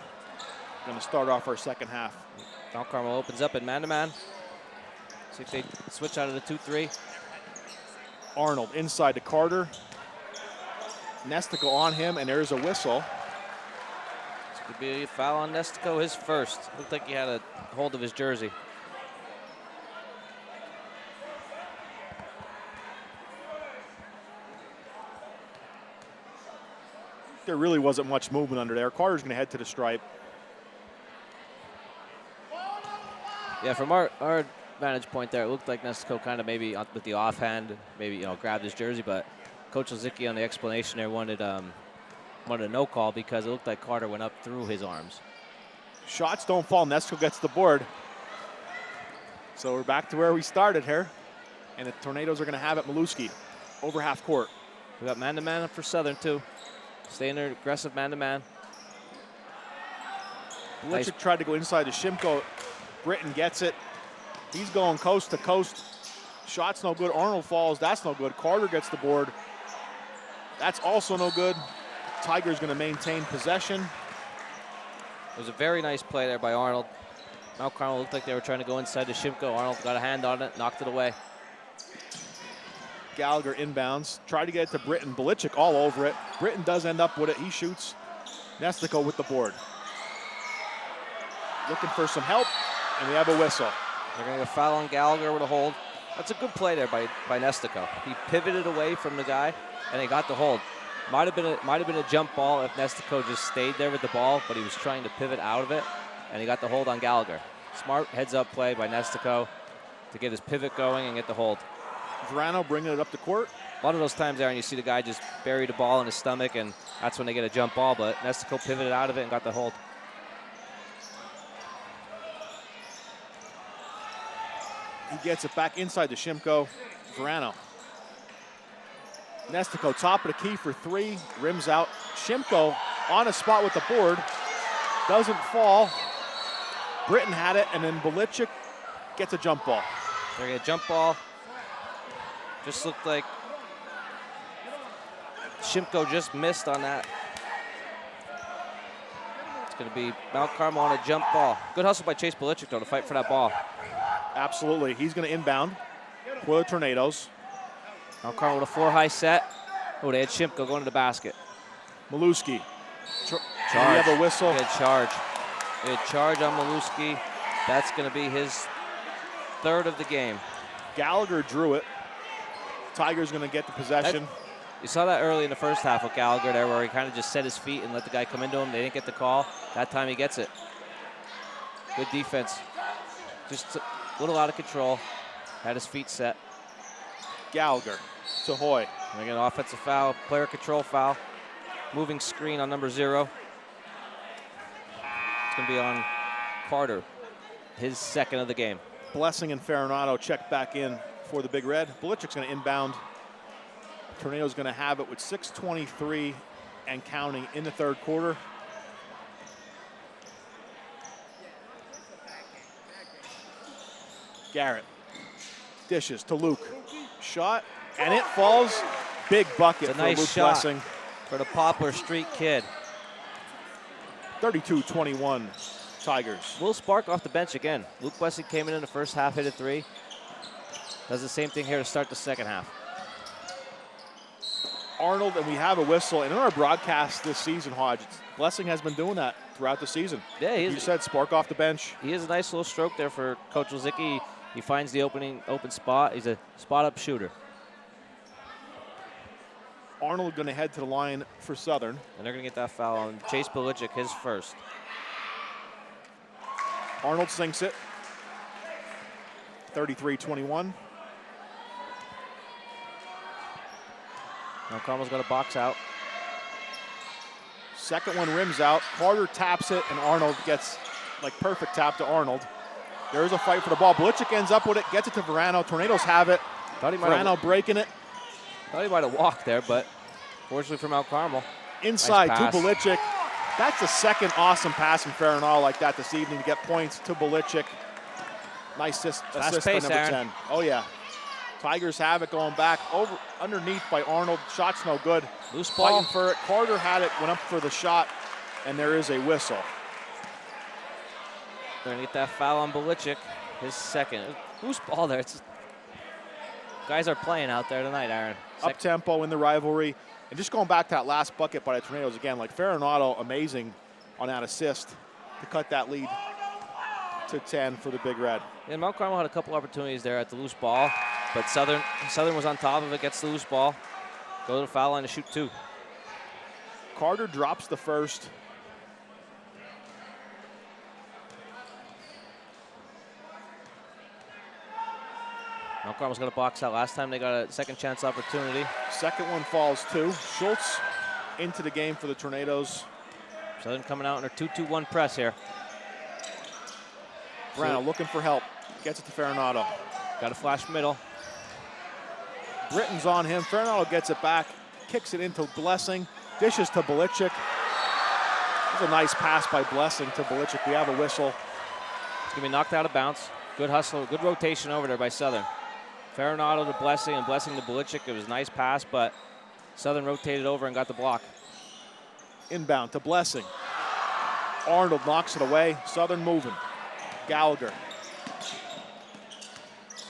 going to start off our second half. Mount Carmel opens up in man-to-man. See if they switch out of the 2-3. Arnold inside to Carter. Nestico on him, and there's a whistle. This could be a foul on Nestico, his first. Looked like he had a hold of his jersey. There really wasn't much movement under there. Carter's going to head to the stripe. Yeah, from our vantage point there, it looked like Nestico kind of maybe with the offhand, maybe grabbed his jersey, but Coach Lozicki on the explanation there wanted a no call because it looked like Carter went up through his arms. Shots don't fall. Nestico gets the board. So we're back to where we started here. And the Tornadoes are going to have it. Maluski over half court. We got man-to-man for Southern, too. Staying there, aggressive man-to-man. Belichick tried to go inside to Shimko. Britton gets it. He's going coast to coast. Shot's no good. Arnold falls. That's no good. Carter gets the board. That's also no good. Tigers going to maintain possession. It was a very nice play there by Arnold. Mount Carmel looked like they were trying to go inside to Shimko. Arnold got a hand on it, knocked it away. Gallagher inbounds. Tried to get it to Britton. Belichick all over it. Britton does end up with it. He shoots. Nestico with the board. Looking for some help, and we have a whistle. They're going to get a foul on Gallagher with a hold. That's a good play there by Nestico. He pivoted away from the guy, and he got the hold. Might have been a jump ball if Nestico just stayed there with the ball, but he was trying to pivot out of it, and he got the hold on Gallagher. Smart heads-up play by Nestico to get his pivot going and get the hold. Verano bringing it up the court. A lot of those times there, and you see the guy just bury the ball in his stomach, and that's when they get a jump ball, but Nestico pivoted out of it and got the hold. He gets it back inside to Shimko. Verano. Nestico, top of the key for 3. Rims out. Shimko on a spot with the board. Doesn't fall. Britton had it, and then Belichick gets a jump ball. They're going to jump ball. Just looked like Shimko just missed on that. It's going to be Mount Carmel on a jump ball. Good hustle by Chase Belichick, though, to fight for that ball. Absolutely. He's going to inbound for the Tornadoes. Mount Carmel with a 4-high set. Oh, they had Shimko going to the basket. Maluski. Charge. We have a whistle. Good charge. Good charge on Maluski. That's going to be his 3rd of the game. Gallagher drew it. Tigers going to get the possession. You saw that early in the first half with Gallagher there where he kind of just set his feet and let the guy come into him. They didn't get the call. That time he gets it. Good defense. Just a little out of control. Had his feet set. Gallagher to Hoy. And again, offensive foul, player control foul. Moving screen on number 0. It's going to be on Carter, his 2nd of the game. Blessing and Farinado check back in for the Big Red. Belichick's going to inbound. Tornado's going to have it with 6:23 and counting in the third quarter. Garrett dishes to Luke. Shot, and it falls. Big bucket for nice Luke shot Blessing. For the Poplar Street kid. 32-21 Tigers. Little spark off the bench again. Luke Blessing came in the first half, hit a 3. Does the same thing here to start the second half. Arnold, and we have a whistle. And in our broadcast this season, Hodge, Blessing has been doing that throughout the season. Yeah, he is. You said spark off the bench. He has a nice little stroke there for Coach Lozicki. He finds the open spot. He's a spot-up shooter. Arnold going to head to the line for Southern. And they're going to get that foul on Chase Belichick, his first. Arnold sinks it. 33-21. Now Carmel's got a box out. Second one rims out. Carter taps it, and Arnold gets like perfect tap to Arnold. There's a fight for the ball. Belichick ends up with it, gets it to Verano. Tornadoes have it. Verano breaking it. Thought he might have walked there, but fortunately for Mount Carmel. Inside nice to Belichick. That's the second awesome pass from Farinato like that this evening to get points to Belichick. Nice assist by number 10. Oh, yeah. Tigers have it going back over underneath by Arnold. Shot's no good. Loose ball. Fighting for it. Carter had it, went up for the shot, and there is a whistle. They're going to get that foul on Belichick. His second. Loose ball there. Guys are playing out there tonight, Aaron. Up-tempo in the rivalry. And just going back to that last bucket by the Tornadoes again, like Farinato, amazing on that assist to cut that lead to 10 for the Big Red. And Mount Carmel had a couple opportunities there at the loose ball, but Southern was on top of it, gets the loose ball, go to the foul line to shoot 2. Carter drops the first. Mount Carmel's got a box out. Last time they got a second chance opportunity. Second one falls 2. Schultz into the game for the Tornadoes. Southern coming out in their 2-2-1 press here. Verano looking for help. Gets it to Farinato. Got a flash middle. Britton's on him. Farinato gets it back. Kicks it into Blessing. Dishes to Belichick. That's a nice pass by Blessing to Belichick. We have a whistle. It's going to be knocked out of bounds. Good hustle. Good rotation over there by Southern. Farinato to Blessing and Blessing to Belichick. It was a nice pass, but Southern rotated over and got the block. Inbound to Blessing. Arnold knocks it away. Southern moving. Gallagher.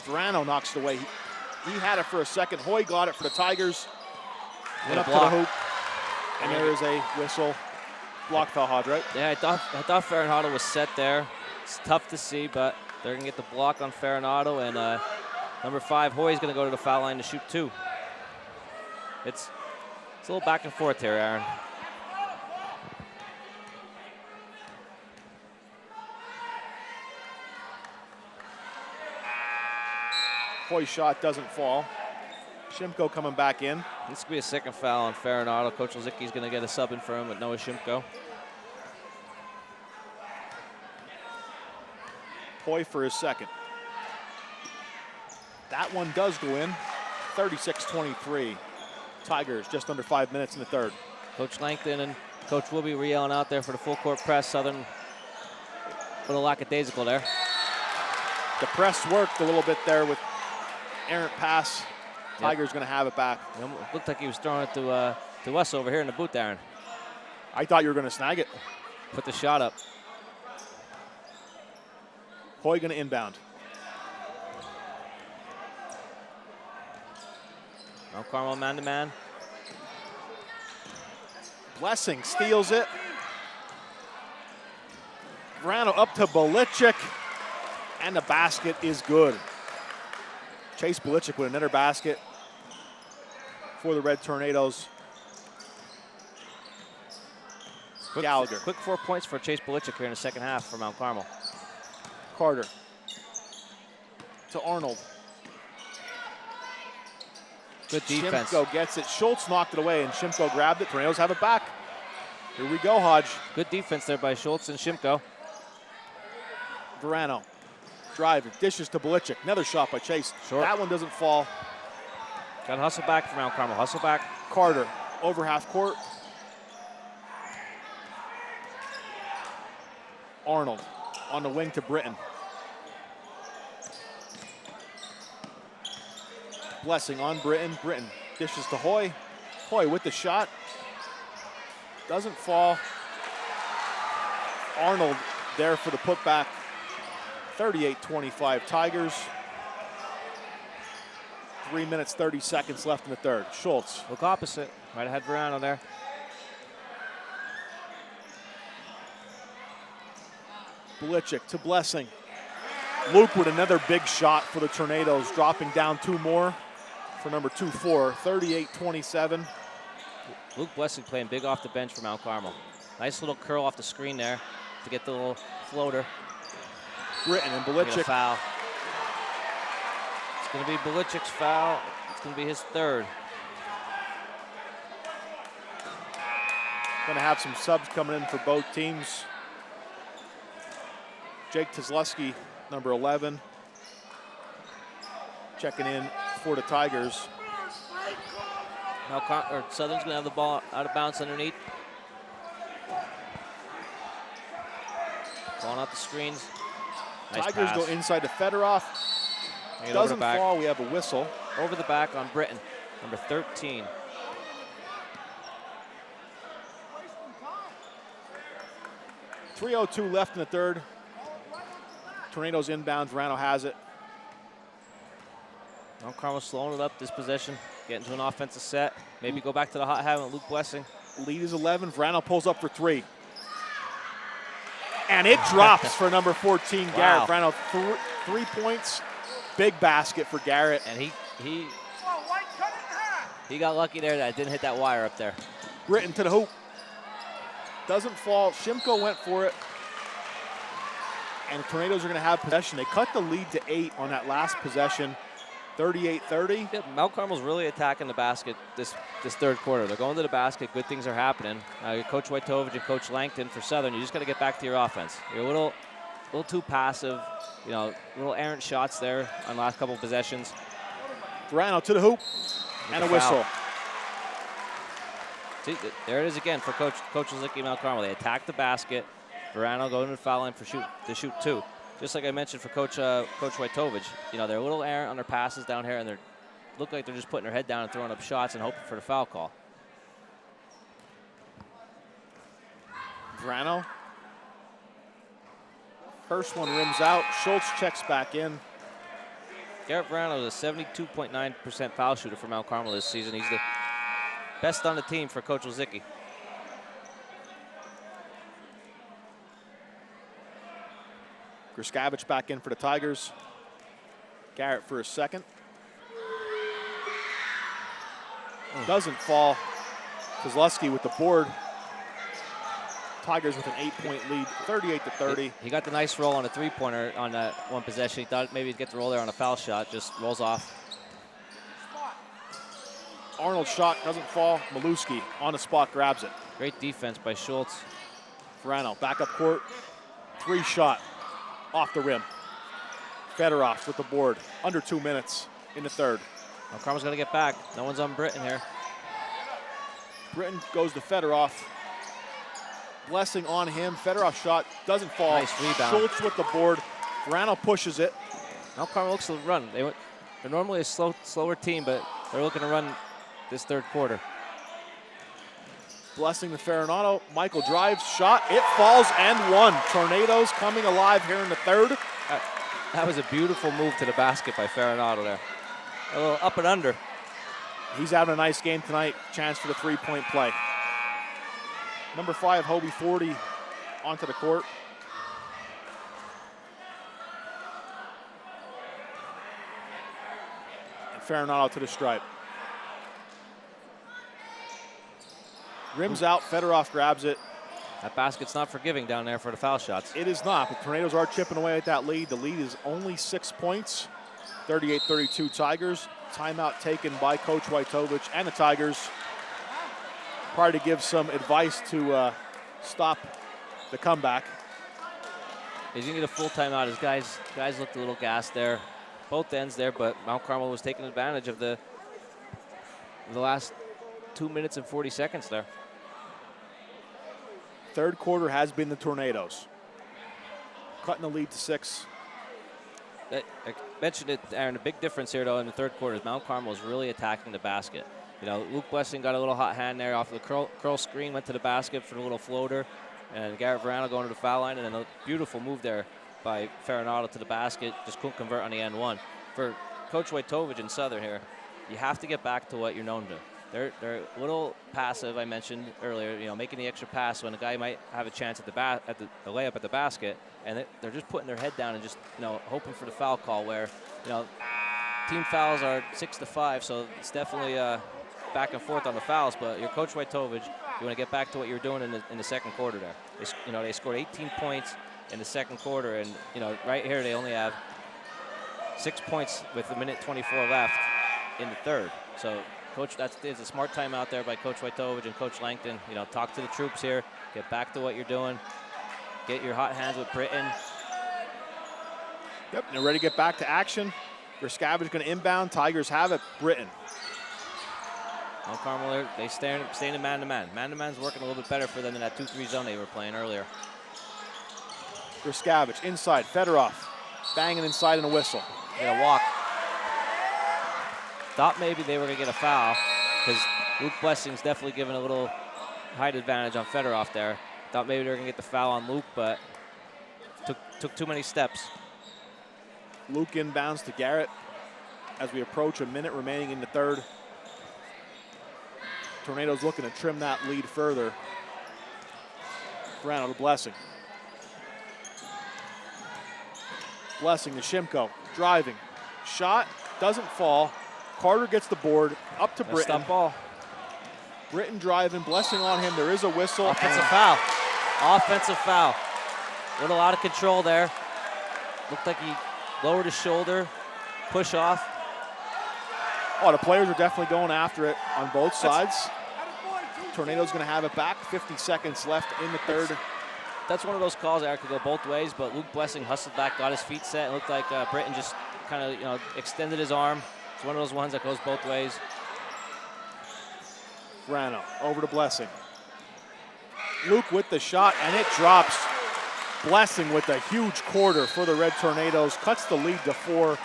Verano knocks it away. He had it for a second. Hoy got it for the Tigers. Went up to the hoop. And there is a whistle. Block foul, Hodge, right? Yeah, I thought Farinato was set there. It's tough to see, but they're going to get the block on Farinato, and number 5, Hoy, is going to go to the foul line to shoot 2. It's a little back and forth here, Aaron. Hoy's shot doesn't fall. Shimko coming back in. This could be a second foul on Farinato. Coach Lozicki's going to get a sub in for him with Noah Shimko. Hoy for his second. That one does go in. 36-23. Tigers just under 5 minutes in the third. Coach Langton and Coach Wilby were yelling out there for the full court press. Southern a little lackadaisical there. The press worked a little bit there with errant pass. Tigers going to have it back. It looked like he was throwing it to us over here in the booth, Aaron. I thought you were going to snag it. Put the shot up. Hoy going to inbound. Mount Carmel man-to-man. Blessing steals it. Verano up to Belichick. And the basket is good. Chase Belichick with another basket for the Red Tornadoes. Gallagher. Quick 4 points for Chase Belichick here in the second half for Mount Carmel. Carter to Arnold. Good defense. Shimko gets it. Schultz knocked it away, and Shimko grabbed it. Tornadoes have it back. Here we go, Hodge. Good defense there by Schultz and Shimko. Verano driving, dishes to Belichick. Another shot by Chase. Short. That one doesn't fall. Got to hustle back for Mount Carmel. Hustle back. Carter over half court. Arnold on the wing to Britton. Blessing on Britton. Britton dishes to Hoy. Hoy with the shot. Doesn't fall. Arnold there for the putback. 38-25 Tigers. 3 minutes, 30 seconds left in the third. Schultz. Look opposite. Right ahead Verano there. Belichick to Blessing. Luke with another big shot for the Tornadoes, dropping down 2 more for number 2-4, 38-27. Luke Blessing playing big off the bench for Mount Carmel. Nice little curl off the screen there to get the little floater. Britton and Belichick. Foul. It's going to be Belichick's foul. It's going to be his third. Going to have some subs coming in for both teams. Jake Kozlowski, number 11, checking in for the Tigers. Now Southern's going to have the ball out of bounds underneath. Calling out the screens. Nice Tigers pass. go inside to Fedorov. Doesn't fall, we have a whistle. Over the back on Britton, number 13. .302 left in the third. Tornadoes inbound, Verano has it. Mount Carmel slowing it up this possession, getting to an offensive set. Maybe go back to the hot hand with Luke Blessing. Lead is 11, Verano pulls up for 3. And it drops for number 14, Garrett. Wow. Verano, 3 points, big basket for Garrett. And he got lucky there that it didn't hit that wire up there. Britton to the hoop. Doesn't fall, Shimko went for it. And the Tornadoes are going to have possession. They cut the lead to 8 on that last possession, 38-30. Yeah, Mount Carmel's really attacking the basket this third quarter. They're going to the basket. Good things are happening. Coach Wojtovich and Coach Langton for Southern, you just got to get back to your offense. You're a little too passive. You know, little errant shots there on the last couple of possessions. Verano to the hoop and a whistle. See, there it is again for Coach Licky Mount Carmel. They attack the basket. Verano going to the foul line to shoot 2. Just like I mentioned for Coach Wojtovich, you know, they're a little errant on their passes down here, and they look like they're just putting their head down and throwing up shots and hoping for the foul call. Verano. First one rims out. Schultz checks back in. Garrett Verano is a 72.9% foul shooter for Mount Carmel this season. He's the best on the team for Coach Lozicki. Grishkavich back in for the Tigers. Garrett for a second. Doesn't fall. Kozlowski with the board. Tigers with an 8-point lead, 38-30. He got the nice roll on a three-pointer on that one possession. He thought maybe he'd get the roll there on a foul shot. Just rolls off. Arnold's shot doesn't fall. Maluski on the spot grabs it. Great defense by Schultz. Verano back up court. 3 shot. Off the rim. Fedorov with the board. Under 2 minutes in the third. Now Carmel's got to get back. No one's on Britton here. Britton goes to Fedorov. Blessing on him. Fedorov shot doesn't fall. Nice rebound. Schultz with the board. Verano pushes it. Now Carmel looks to run. They're normally a slower team, but they're looking to run this third quarter. Blessing to Farinato. Michael drives, shot, it falls and one. Tornadoes coming alive here in the third. That was a beautiful move to the basket by Farinato there. A little up and under. He's having a nice game tonight. Chance for the 3-point play. Number 5, Hobie 40 onto the court. And Farinato to the stripe. Rims out, Fedorov grabs it. That basket's not forgiving down there for the foul shots. It is not. The Tornadoes are chipping away at that lead. The lead is only 6 points. 38-32 Tigers. Timeout taken by Coach Wojtovich and the Tigers. Probably to give some advice to stop the comeback. He's going to get a full timeout. His guys looked a little gassed there. Both ends there, but Mount Carmel was taking advantage of the last 2 minutes and 40 seconds there. Third quarter has been the Tornadoes. Cutting the lead to 6. I mentioned it, Aaron, a big difference here, though, in the third quarter is Mount Carmel is really attacking the basket. You know, Luke Blessing got a little hot hand there off the curl screen, went to the basket for a little floater, and Garrett Verano going to the foul line, and then a beautiful move there by Farinato to the basket, just couldn't convert on the end one. For Coach Wojtovich in Southern here, you have to get back to what you're known to. They're a little passive, I mentioned earlier, you know, making the extra pass when a guy might have a chance at the layup at the basket, and they're just putting their head down and just, you know, hoping for the foul call where, you know, team fouls are 6-5, so it's definitely back and forth on the fouls, but your Coach Wojtovich, you want to get back to what you were doing in the second quarter there. They scored 18 points in the second quarter, and, you know, right here they only have 6 points with 1:24 left in the third. So, Coach, it's a smart timeout there by Coach Wojtowicz and Coach Langton. You know, talk to the troops here, get back to what you're doing, get your hot hands with Britton. Yep, and they're ready to get back to action. Grishkavich going to inbound. Tigers have it. Britton. Mount Carmel, they staying in man-to-man. Man-to-man's working a little bit better for them in that 2-3 zone they were playing earlier. Grishkavich inside. Fedorov banging inside and a whistle. Get a walk. Thought maybe they were going to get a foul because Luke Blessing's definitely given a little height advantage on Fedorov there. Thought maybe they were going to get the foul on Luke, but took too many steps. Luke inbounds to Garrett as we approach a minute remaining in the third. Tornadoes looking to trim that lead further. Verano to Blessing. Blessing to Shimko, driving. Shot, doesn't fall. Carter gets the board, up to Britton. Stop ball. Britton driving, Blessing on him. There is a whistle. Offensive foul. Offensive foul. With a lot of control there. Looked like he lowered his shoulder, push off. Oh, the players are definitely going after it on both sides. Tornado's going to have it back. 50 seconds left in the third. That's one of those calls that could go both ways, but Luke Blessing hustled back, got his feet set. It looked like Britton just kind of, extended his arm. It's one of those ones that goes both ways. Verano over to Blessing. Luke with the shot, and it drops. Blessing with a huge quarter for the Red Tornadoes. Cuts the lead to 4,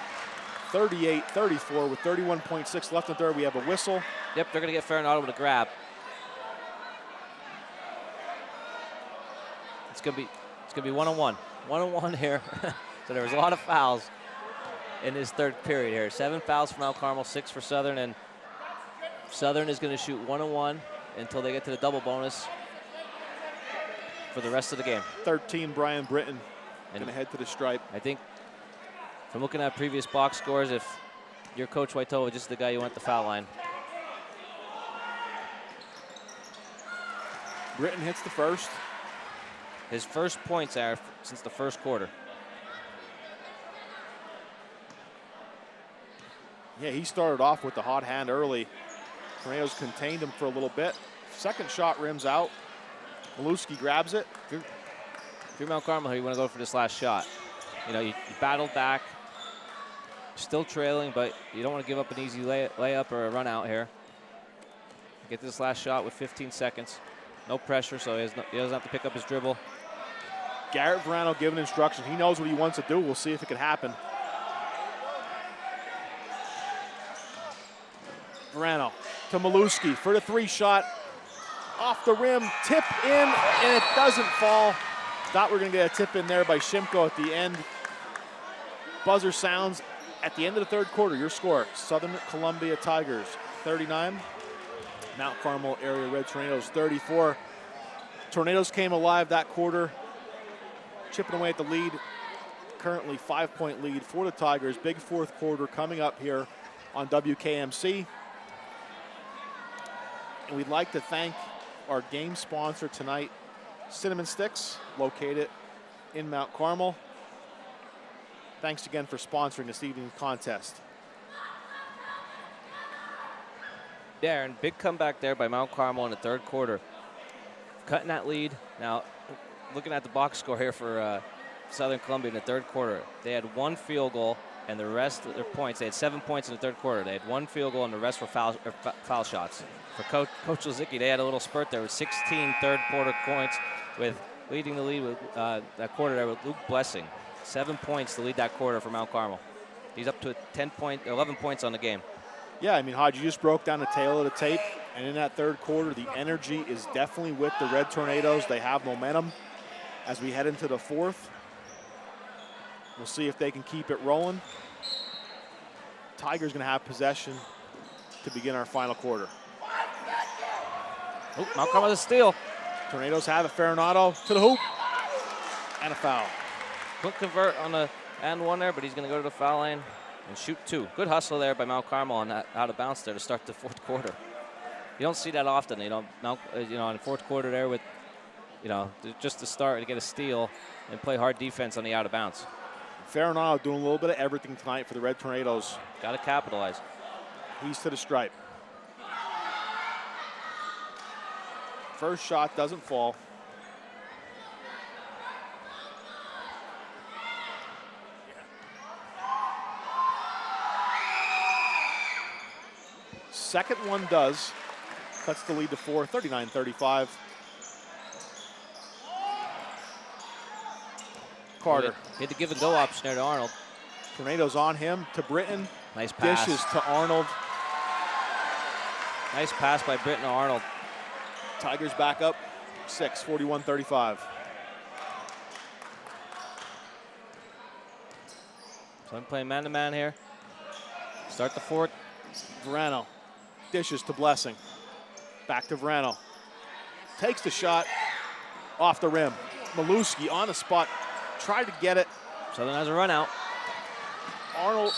38-34 with 31.6 left in the third. We have a whistle. Yep, they're going to get Farinado with a grab. It's going to be 1-on-1. 1-on-1 here. So there was a lot of fouls in this third period here. 7 fouls for Mount Carmel, 6 for Southern, and Southern is going to shoot 1-on-1 until they get to the double bonus for the rest of the game. 13, Brian Britton going to head to the stripe. I think from looking at previous box scores, if you're Coach Wojtowicz, this is the guy you want at the foul line. Britton hits the first. His first points are since the first quarter. Yeah, he started off with the hot hand early. Tornadoes contained him for a little bit. Second shot rims out. Maluski grabs it. If you're Mount Carmel here, you want to go for this last shot. You battled back, still trailing, but you don't want to give up an easy layup or a run out here. Get this last shot with 15 seconds. No pressure, so he doesn't have to pick up his dribble. Garrett Verano giving instruction. He knows what he wants to do. We'll see if it can happen. Verano to Maluski for the 3 shot. Off the rim, tip in, and it doesn't fall. Thought we were going to get a tip in there by Shimko at the end. Buzzer sounds at the end of the third quarter. Your score, Southern Columbia Tigers 39. Mount Carmel area Red Tornadoes 34. Tornadoes came alive that quarter, chipping away at the lead. Currently 5-point lead for the Tigers. Big fourth quarter coming up here on WKMC. And we'd like to thank our game sponsor tonight, Cinnamon Sticks, located in Mount Carmel. Thanks again for sponsoring this evening's contest. Darren, big comeback there by Mount Carmel in the third quarter. Cutting that lead. Now, looking at the box score here for Southern Columbia in the third quarter, they had 1 field goal and the rest of their points. They had 7 points in the third quarter. They had 1 field goal and the rest were foul shots. For Coach Lozicki, they had a little spurt there with 16 third quarter points, with leading the lead with that quarter there with Luke Blessing. 7 points to lead that quarter for Mount Carmel. He's up to 11 points on the game. Yeah, I mean, Hodge, you just broke down the tail of the tape, and in that third quarter, the energy is definitely with the Red Tornadoes. They have momentum as we head into the fourth. We'll see if they can keep it rolling. Tigers going to have possession to begin our final quarter. Oh, Mount Carmel with a steal. Tornadoes have it. Farinado to the hoop. And a foul. Couldn't convert on the and one there, but he's going to go to the foul line and shoot 2. Good hustle there by Mount Carmel on that out of bounds there to start the fourth quarter. You don't see that often. In the fourth quarter there with, just to start to get a steal and play hard defense on the out of bounds. Farinato doing a little bit of everything tonight for the Red Tornadoes. Got to capitalize. He's to the stripe. First shot doesn't fall. Second one does. Cuts the lead to 4, 39-35. Carter. He had to give a go option there to Arnold. Tornadoes on him to Britton. Nice pass. Dishes to Arnold. Nice pass by Britton to Arnold. Tigers back up 6, 41-35. So I'm playing man-to-man here. Start the fourth. Verano dishes to Blessing. Back to Verano. Takes the shot off the rim. Maluski on the spot. Tried to get it. Southern has a run out. Arnold.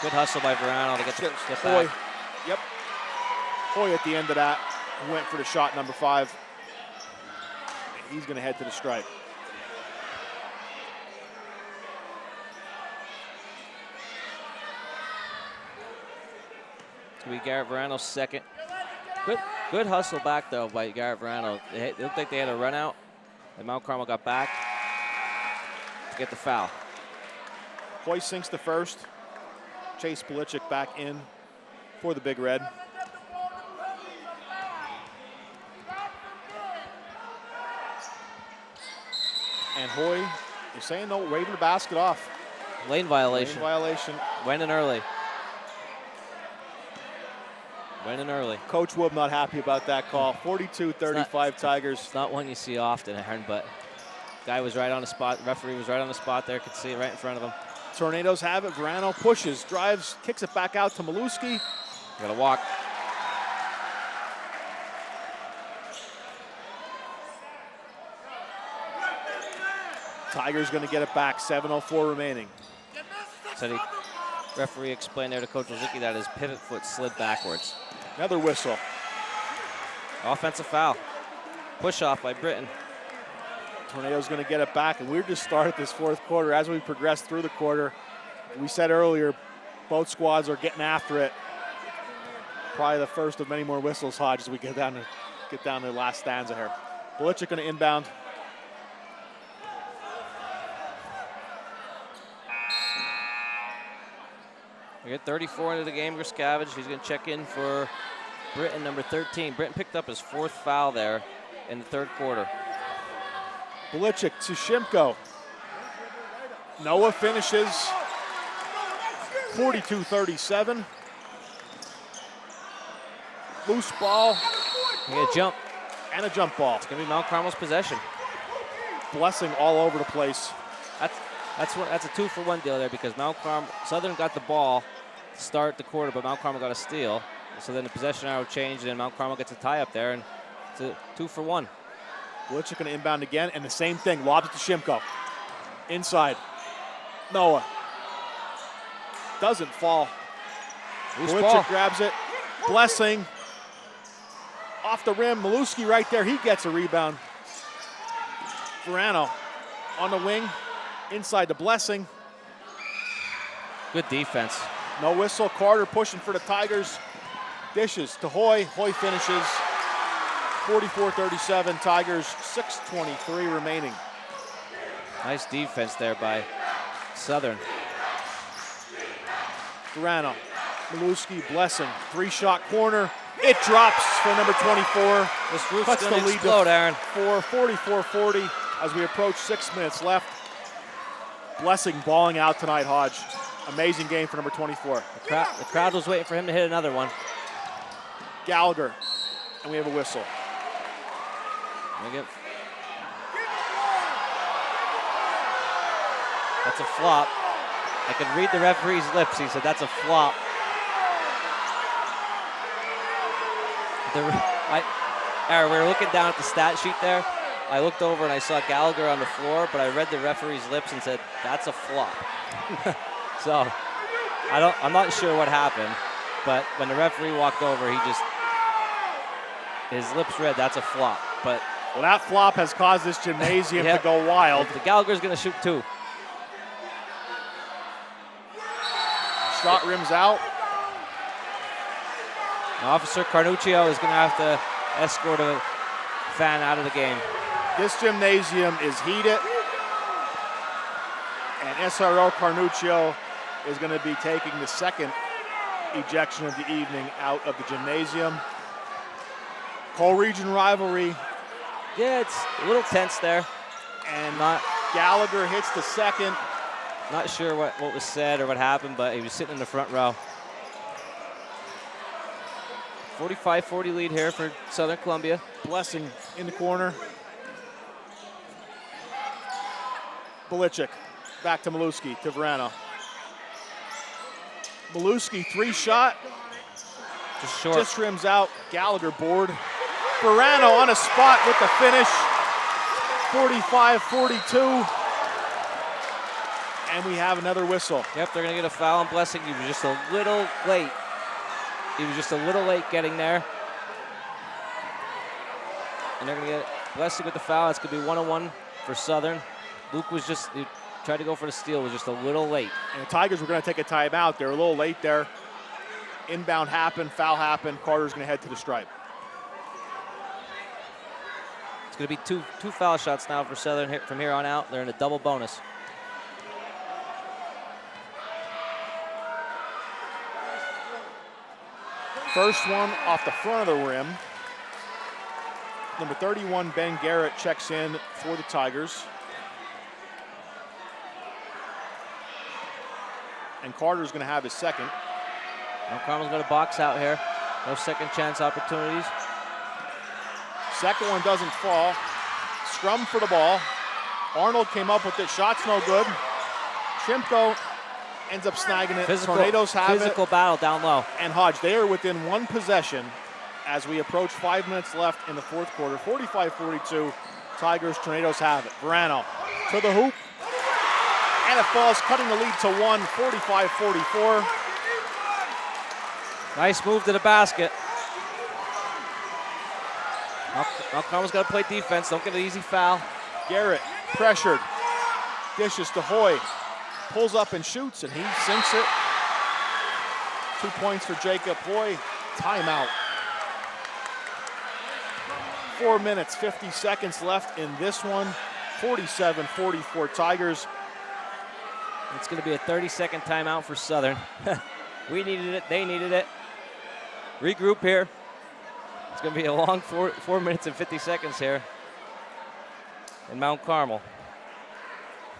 Good hustle by Verano to get Hoy. back. Yep. Hoy at the end of that went for the shot number 5. And he's going to head to the stripe. It's going to be Garrett Verano's second. Good hustle back, though, by Garrett Verano. It looked like they had a run out, and Mount Carmel got back to get the foul. Hoy sinks the first. Chase Polichik back in for the Big Red. And Hoy is saying no, waving the basket off. Lane violation. Lane violation. Went in early. Went in early. Coach Wood not happy about that call. 42-35 Tigers. It's not one you see often, Aaron, but guy was right on the spot. Referee was right on the spot there. Could see it right in front of him. Tornadoes have it. Verano pushes, drives, kicks it back out to Maluski. Got to walk. Tigers going to get it back. 7:04 remaining. So the referee explained there to Coach Wozicki that his pivot foot slid backwards. Another whistle. Offensive foul. Push off by Britton. Tornado's going to get it back, and we're just started this fourth quarter. As we progress through the quarter, we said earlier, both squads are getting after it. Probably the first of many more whistles, Hodge, as we get down to the last stanza here. Polichik going to inbound. We get 34 into the game, Grishkavage. He's going to check in for Britton, number 13. Britton picked up his 4th foul there in the 3rd quarter. Polichik to Shimko. Noah finishes 42-37. Loose ball. He had a jump. And a jump ball. It's going to be Mount Carmel's possession. Blessing all over the place. That's a 2-for-1 deal there because Mount Carmel, Southern got the ball to start the quarter, but Mount Carmel got a steal. So then the possession arrow changed, and Mount Carmel gets a tie up there, and it's a 2-for-1. Polichik going to inbound again, and the same thing. Lobs it to Shimko. Inside. Noah. Doesn't fall. Polichik grabs it. Blessing. Off the rim. Maluski right there. He gets a rebound. Verano on the wing. Inside the Blessing. Good defense. No whistle. Carter pushing for the Tigers. Dishes to Hoy. Hoy finishes. 44-37. Tigers, 6:23 remaining. Nice defense there by Southern. Verano. Maluski, Blessing. 3-shot corner. It drops for number 24. This roof's Cuts the going to lead explode, to Aaron. 44-40 as we approach 6 minutes left. Blessing balling out tonight, Hodge. Amazing game for number 24. The crowd was waiting for him to hit another one. Gallagher, and we have a whistle. That's a flop. I could read the referee's lips. He said that's a flop. Aaron, we were looking down at the stat sheet there. I looked over and I saw Gallagher on the floor, but I read the referee's lips and said, that's a flop. So, I'm not sure what happened, but when the referee walked over, his lips read, that's a flop. But well, that flop has caused this gymnasium to go wild. The Gallagher's going to shoot 2. Shot rims out. Officer Carnuccio is going to have to escort a fan out of the game. This gymnasium is heated, and SRO Carnuccio is going to be taking the second ejection of the evening out of the gymnasium. Co-region rivalry. Yeah, it's a little tense there. And Gallagher hits the second. Not sure what was said or what happened, but he was sitting in the front row. 45-40 lead here for Southern Columbia. Blessing in the corner. Belichick back to Maluski, to Verano. Maluski, 3-shot. Just short. Just rims out. Gallagher board. Verano on a spot with the finish. 45-42. And we have another whistle. Yep, they're going to get a foul on Blessing. He was just a little late. He was just a little late getting there. And they're going to get Blessing with the foul. It's going to be 1-on-1 for Southern. Luke was he tried to go for the steal, was just a little late. And the Tigers were going to take a timeout. They're a little late there. Inbound happened, foul happened. Carter's going to head to the stripe. It's going to be two foul shots now for Southern from here on out. They're in a double bonus. First one off the front of the rim. Number 31, Ben Garrett, checks in for the Tigers. And Carter's going to have his second. Now Carmel's going to box out here. No second chance opportunities. Second one doesn't fall. Scrum for the ball. Arnold came up with it. Shot's no good. Shimko ends up snagging it. Tornadoes have it. Physical battle down low. And Hodge, they are within one possession as we approach 5 minutes left in the fourth quarter. 45-42. Tigers, Tornadoes have it. Verano to the hoop. And it falls, cutting the lead to 1, 45-44. Nice move to the basket. Now Carmel's got to play defense. Don't get an easy foul. Garrett pressured. Dishes to Hoy. Pulls up and shoots, and he sinks it. 2 points for Jacob Hoy. Timeout. 4 minutes, 50 seconds left in this one. 47-44 Tigers. It's going to be a 30-second timeout for Southern. We needed it. They needed it. Regroup here. It's going to be a long 4 minutes and 50 seconds here in Mount Carmel.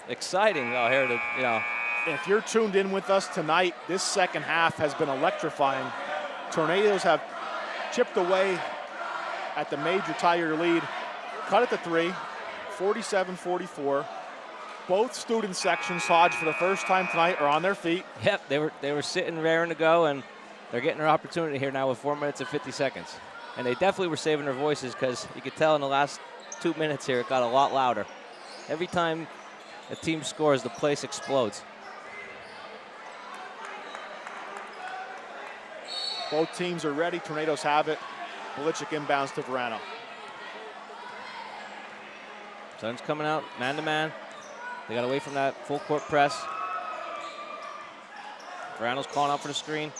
Exciting out here to, If you're tuned in with us tonight, this second half has been electrifying. Tornadoes have chipped away at the major Tiger lead. Cut it to 3, 47-44. Both student sections, Hodge, for the first time tonight, are on their feet. Yep, they were sitting raring to go, and they're getting their opportunity here now with 4 minutes and 50 seconds. And they definitely were saving their voices because you could tell in the last 2 minutes here it got a lot louder. Every time a team scores, the place explodes. Both teams are ready. Tornadoes have it. Belichick inbounds to Verano. Southern's coming out man-to-man. They got away from that full court press. Verano's calling out for the screen.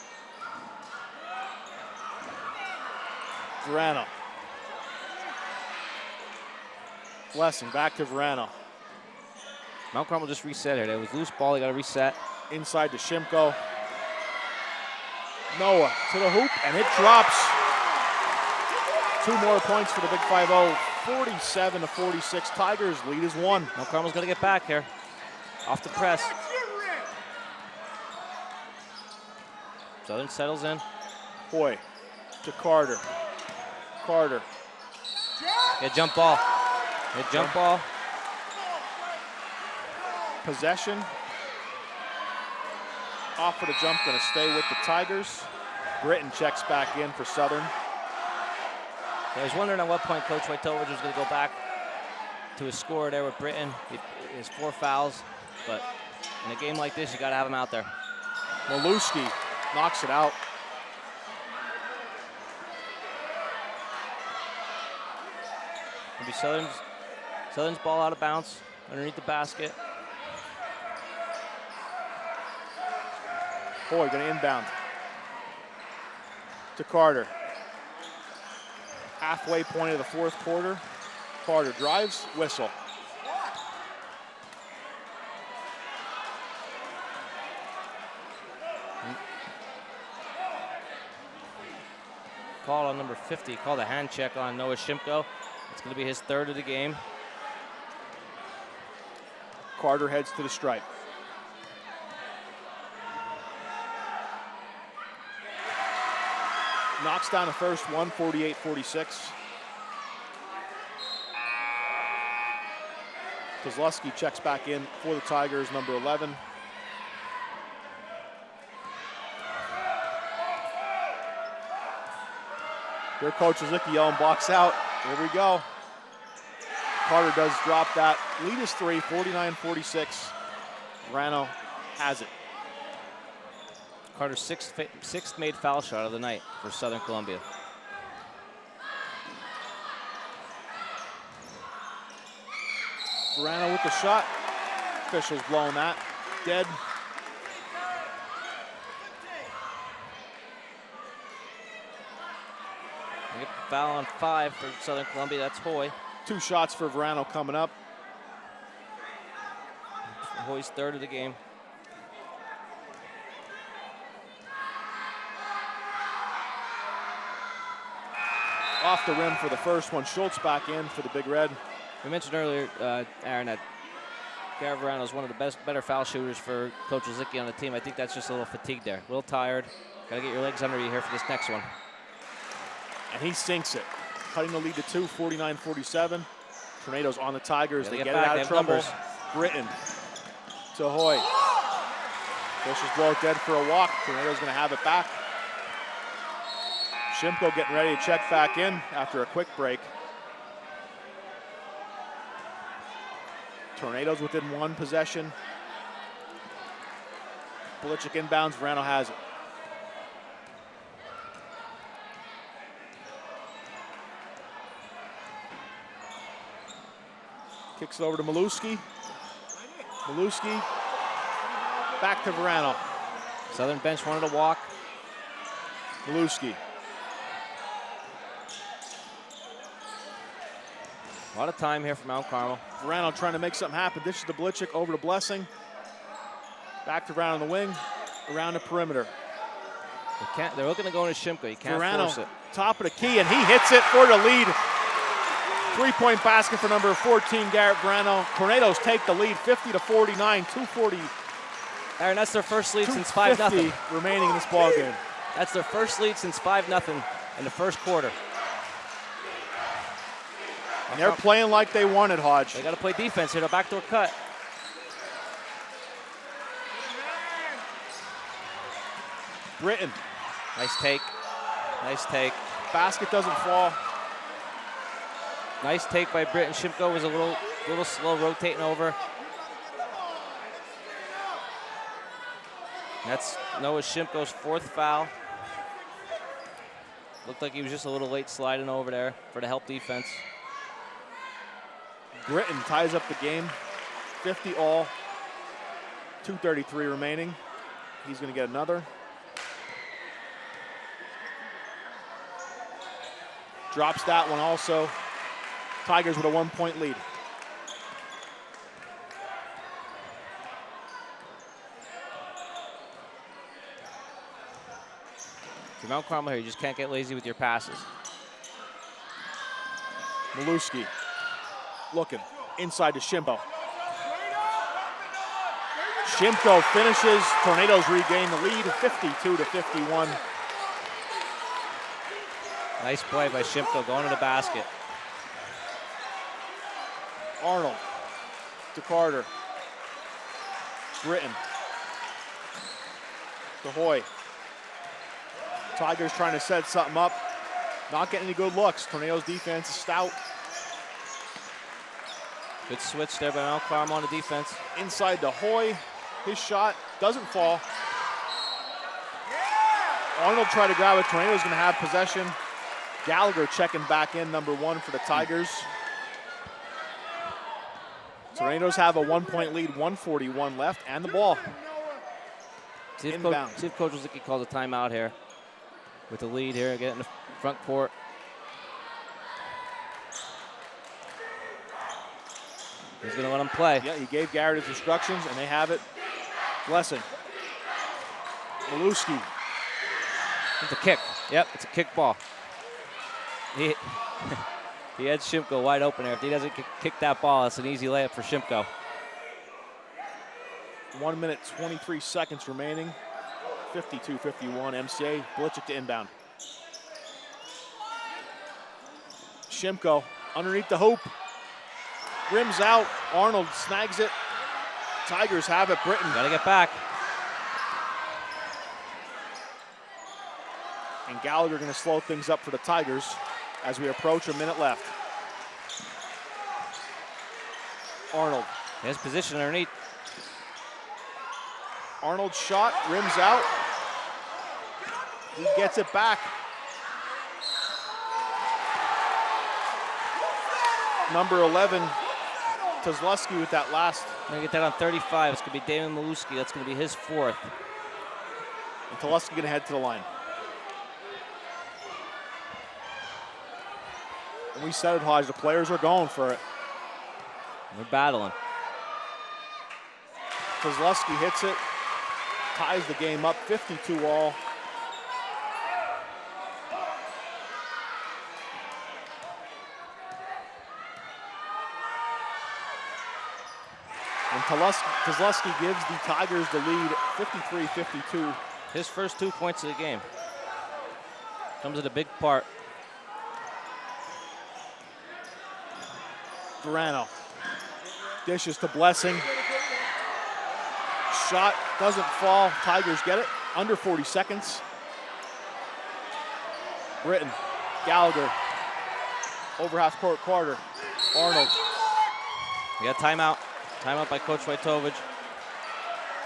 Verano. Blessing back to Verano. Mount Carmel just reset here. There was loose ball. They got to reset. Inside to Shimko. Noah to the hoop, and it drops. 2 more points for the Big 5-0. 47-46. Tigers lead is 1. Mount Carmel's going to get back here. Off the press. Southern settles in. Hoy to Carter. Carter. Get jump ball. Get jump ball. Possession. Off for the jump, going to stay with the Tigers. Britton checks back in for Southern. I was wondering at what point Coach Wojtowicz was going to go back to his score there with Britton. His 4 fouls, but in a game like this, you got to have him out there. Maluski knocks it out. It'll be Southern's ball out of bounds underneath the basket. Hoy going to inbound to Carter. Halfway point of the fourth quarter. Carter drives, whistle. Call on number 50, called a hand check on Noah Shimko. It's going to be his third of the game. Carter heads to the stripe. Knocks down the first one, 48-46. Kozlowski checks back in for the Tigers, number 11. Their coach Kozlowski yelling, box out. Here we go. Carter does drop that. Lead is 3, 49-46. Verano has it. Carter's sixth made foul shot of the night for Southern Columbia. Verano with the shot. Officials blowing that. Dead. We get foul on 5 for Southern Columbia. That's Hoy. 2 shots for Verano coming up. Hoy's third of the game. Off the rim for the first one. Schultz back in for the Big Red. We mentioned earlier, Aaron, that Garrett Verano is one of the better foul shooters for Coach Kozlowski on the team. I think that's just a little fatigued there. A little tired. Got to get your legs under you here for this next one. And he sinks it. Cutting the lead to 2, 49-47. Tornadoes on the Tigers. They get it out of trouble. Britton to Hoy. Officials blow it dead for a walk. Tornadoes going to have it back. Shimko getting ready to check back in after a quick break. Tornadoes within 1 possession. Belichick inbounds, Verano has it. Kicks it over to Maluski. Maluski back to Verano. Southern bench wanted to walk. Maluski. A lot of time here for Mount Carmel. Verano trying to make something happen. Dishes to Belichick, over to Blessing. Back to Verano on the wing, around the perimeter. They're looking to go into Shimko. You can't Verano, force it. top of the key, and he hits it for the lead. 3-point basket for number 14, Garrett Verano. Tornadoes take the lead, 50-49, 2:40. Aaron, that's their first lead since 5-0. Remaining in this ball game. That's their first lead since 5-0 in the first quarter. And they're playing like they wanted, Hodge. They got to play defense here. The backdoor cut. Britton. Nice take. Nice take. Basket doesn't fall. Nice take by Britton. Shimko was a little slow rotating over. That's Noah Shimko's 4th foul. Looked like he was just a little late sliding over there for the help defense. Britton ties up the game, 50 all, 2:33 remaining. He's going to get another. Drops that one also. Tigers with a 1-point lead. For Mount Carmel here, you just can't get lazy with your passes. Maluski looking inside to Shimko. Shimko finishes. Tornadoes regain the lead, 52-51. Nice play by Shimko going to the basket. Arnold to Carter. Britton to Hoy. Tigers trying to set something up. Not getting any good looks. Tornadoes defense is stout. Good switch there by Mount Carmel on the defense. Inside to Hoy. His shot doesn't fall. Arnold tried to grab it. Tornadoes going to have possession. Gallagher checking back in, number 1 for the Tigers. Tornadoes have a 1-point lead, 1:41 left, and the ball. See if Inbound. Coach Wozicki calls a timeout here with the lead here. Get in the front court. He's going to let him play. Yeah, he gave Garrett his instructions, and they have it. Blessing. Maluski. It's a kick. Yep, it's a kick ball. He had Shimko wide open there. If he doesn't kick that ball, it's an easy layup for Shimko. 1 minute, 23 seconds remaining. 52-51, MCA. Blitzik to inbound. Shimko underneath the hoop. Rims out. Arnold snags it. Tigers have it. Britton. Got to get back. And Gallagher going to slow things up for the Tigers as we approach a minute left. Arnold. His position underneath. Arnold's shot rims out. He gets it back. Number 11, Kozlowski with that last. Going to get that on 35. It's going to be Damon Maluski. That's going to be his fourth. And Kozlowski going to head to the line. And we said it, Hodge, the players are going for it. We're battling. Kozlowski hits it, ties the game up, 52 all. And Kozlowski gives the Tigers the lead, 53-52. His first 2 points of the game. Comes at a big part. Durano dishes to Blessing. Shot doesn't fall. Tigers get it. Under 40 seconds. Britton, Gallagher, over half court quarter. Arnold. We got timeout. Timeout by Coach Wojtowicz.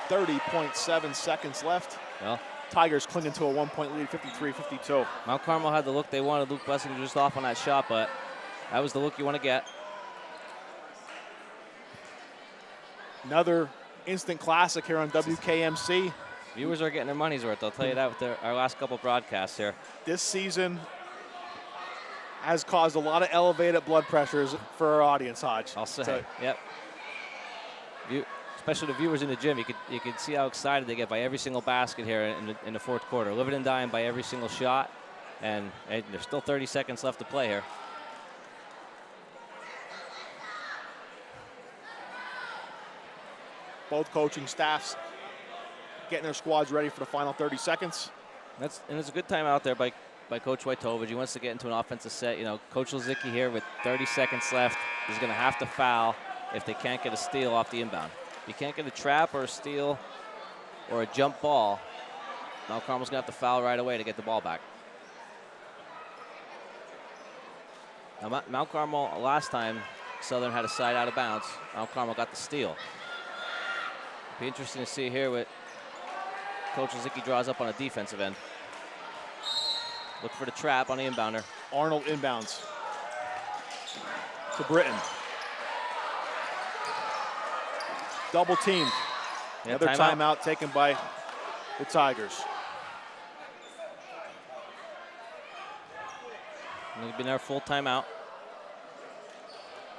30.7 seconds left. Well, Tigers clinging to a 1-point lead, 53-52. Mount Carmel had the look they wanted. Luke Blessing just off on that shot, but that was the look you want to get. Another instant classic here on WKMC. Viewers are getting their money's worth. I'll tell you that with our last couple broadcasts here. This season has caused a lot of elevated blood pressures for our audience, Hodge. I'll say, yep. Especially the viewers in the gym, you could see how excited they get by every single basket here in the fourth quarter. Living and dying by every single shot, and there's still 30 seconds left to play here. Both coaching staffs getting their squads ready for the final 30 seconds. And it's a good time out there by Coach Wojtowicz. He wants to get into an offensive set. You know, Coach Lozicki here with 30 seconds left is going to have to foul if they can't get a steal off the inbound. If you can't get a trap or a steal or a jump ball, Mount Carmel's going to have to foul right away to get the ball back. Now, Mount Carmel, last time, Southern had a side out of bounds. Mount Carmel got the steal. Be interesting to see here what Coach Lozicki draws up on a defensive end. Look for the trap on the inbounder. Arnold inbounds to Britton. Double teamed. Yeah, Another timeout taken by the Tigers. They've been there full timeout.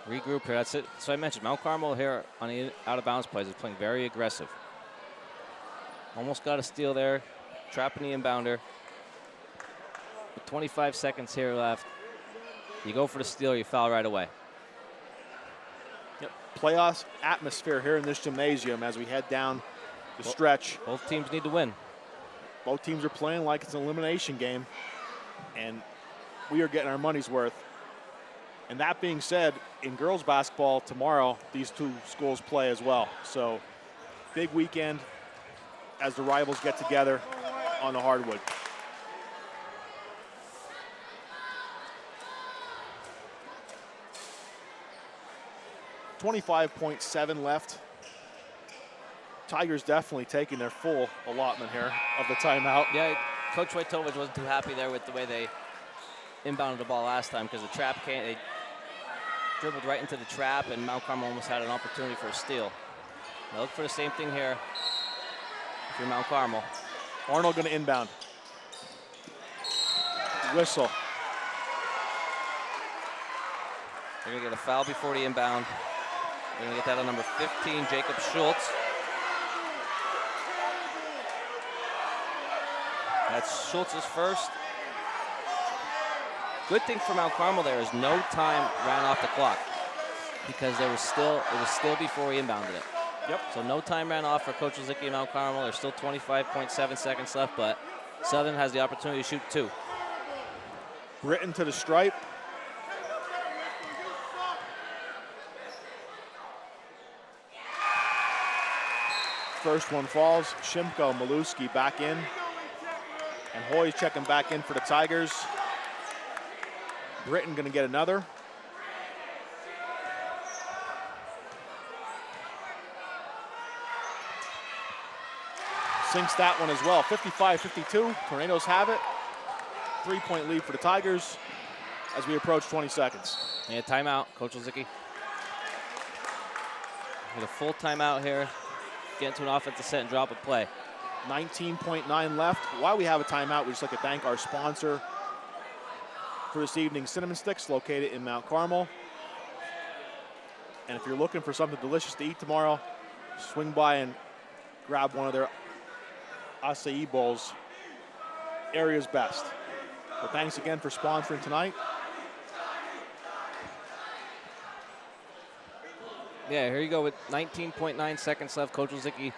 Regroup here. That's it. So I mentioned Mount Carmel here on the out-of-bounds plays is playing very aggressive. Almost got a steal there, trapping the inbounder. With 25 seconds here left, you go for the steal, you foul right away. Yep. Playoffs atmosphere here in this gymnasium as we head down the stretch. Both teams need to win. Both teams are playing like it's an elimination game, and we are getting our money's worth. And that being said, in girls basketball tomorrow, these two schools play as well. So big weekend as the rivals get together on the hardwood. .7 left. Tigers definitely taking their full allotment here of the timeout. Yeah, Coach Wojtowicz wasn't too happy there with the way they inbounded the ball last time because the trap they dribbled right into the trap, and Mount Carmel almost had an opportunity for a steal. Now look for the same thing here for Mount Carmel. Arnold going to inbound. Whistle. They're going to get a foul before the inbound. They're going to get that on number 15, Jacob Schultz. That's Schultz's first. Good thing for Mount Carmel there is no time ran off the clock because it was still before he inbounded it. Yep. So no time ran off for Coach Lizicki and Mount Carmel. There's still 25.7 seconds left, but Southern has the opportunity to shoot 2. Britton to the stripe. First one falls. Shimko, Maluski back in. And Hoy's checking back in for the Tigers. Britton going to get another. Sinks that one as well. 55-52. Tornadoes have it. 3-point lead for the Tigers as we approach 20 seconds. Yeah, timeout, Coach Lizicki. Get a full timeout here. Get into an offensive set and drop a play. 19.9 left. While we have a timeout, we'd just like to thank our sponsor for this evening, Cinnamon Sticks, located in Mount Carmel. And if you're looking for something delicious to eat tomorrow, swing by and grab one of their acai bowls. Area's best. Well, thanks again for sponsoring tonight. Yeah, here you go with 19.9 seconds left. Coach Lizicki,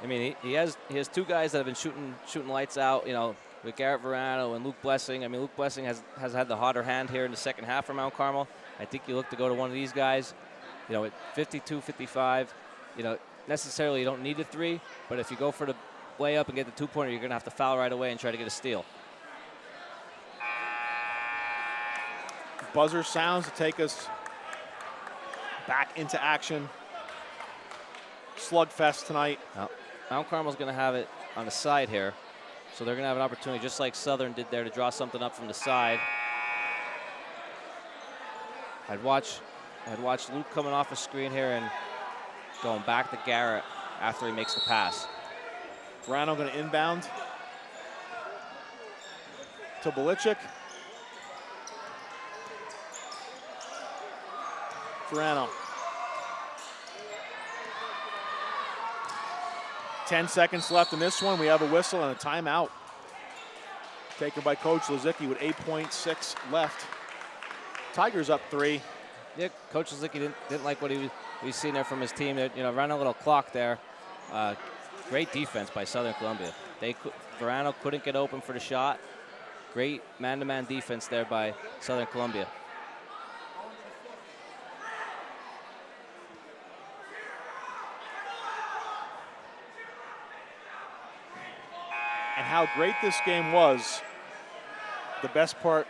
I mean, he has 2 guys that have been shooting lights out, you know, with Garrett Verano and Luke Blessing. I mean, Luke Blessing has had the hotter hand here in the second half for Mount Carmel. I think you look to go to one of these guys, you know, at 52, 55, you know, necessarily you don't need a 3, but if you go for the layup and get the 2-pointer, you're going to have to foul right away and try to get a steal. Buzzer sounds to take us back into action. Slugfest tonight. Now, Mount Carmel's going to have it on the side here. So they're going to have an opportunity, just like Southern did there, to draw something up from the side. I'd watch Luke coming off a screen here and going back to Garrett after he makes the pass. Verano going to inbound to Belichick. Verano. 10 seconds left in this one. We have a whistle and a timeout taken by Coach Lizicki with 8.6 left. Tigers up 3. Yeah, Coach Lizicki didn't like what he was seeing there from his team. You know, ran a little clock there. Great defense by Southern Columbia. Verano couldn't get open for the shot. Great man-to-man defense there by Southern Columbia. And how great this game was, the best part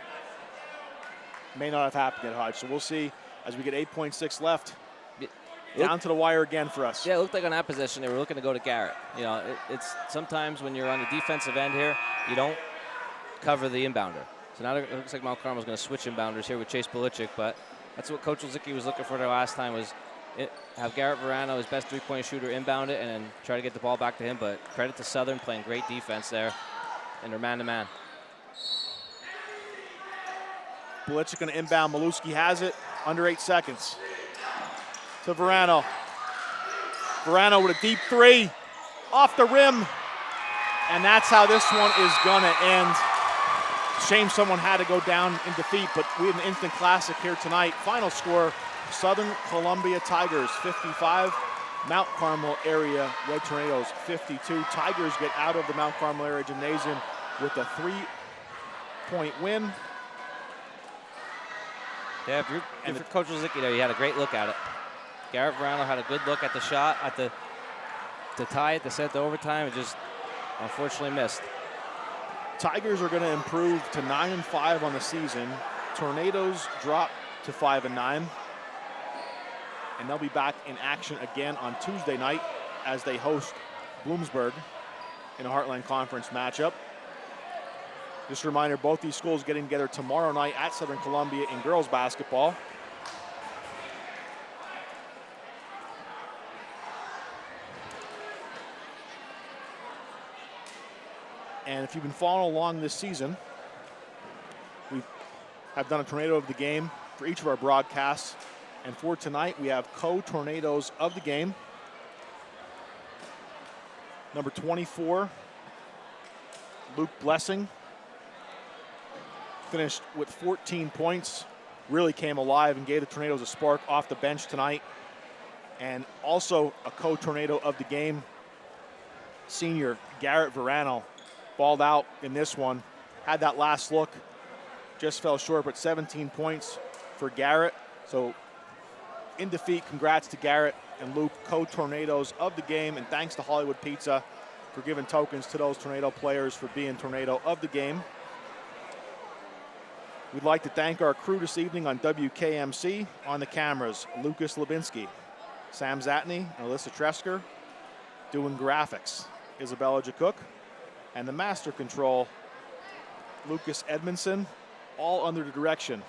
may not have happened yet, Hodge. So we'll see as we get 8.6 left. Down to the wire again for us. Yeah, it looked like on that possession they were looking to go to Garrett. You know, it's sometimes when you're on the defensive end here, you don't cover the inbounder. So now it looks like Mount Carmel's going to switch inbounders here with Chase Belichick, but that's what Coach Lizicki was looking for there last time, was have Garrett Verano, his best 3-point shooter, inbound it and then try to get the ball back to him. But credit to Southern playing great defense there in their man-to-man. Belichick going to inbound. Maluski has it. Under 8 seconds. To Verano. Verano with a deep 3. Off the rim. And that's how this one is going to end. Shame someone had to go down in defeat, but we have an instant classic here tonight. Final score, Southern Columbia Tigers 55, Mount Carmel area Red Tornadoes 52. Tigers get out of the Mount Carmel area gymnasium with a 3-point win. Yeah, if you're Coach Lizicki there, you had a great look at it. Garrett Verano had a good look at the shot, to tie it, to set the overtime, and just unfortunately missed. Tigers are going to improve to 9-5 on the season. Tornadoes drop to 5-9. And they'll be back in action again on Tuesday night as they host Bloomsburg in a Heartland Conference matchup. Just a reminder, both these schools getting together tomorrow night at Southern Columbia in girls basketball. And if you've been following along this season, we have done a tornado of the game for each of our broadcasts. And for tonight, we have co-tornadoes of the game. Number 24, Luke Blessing, finished with 14 points, really came alive and gave the Tornadoes a spark off the bench tonight. And also a co-tornado of the game, senior Garrett Verano, balled out in this one, had that last look, just fell short, but 17 points for Garrett. So in defeat, congrats to Garrett and Luke, co-tornadoes of the game, and thanks to Hollywood Pizza for giving tokens to those Tornado players for being tornado of the game. We'd like to thank our crew this evening on WKMC. On the cameras, Lucas Lubinsky, Sam Zatney, and Alyssa Tresker. Doing graphics, Isabella Jacook. And the master control, Lucas Edmondson, all under the direction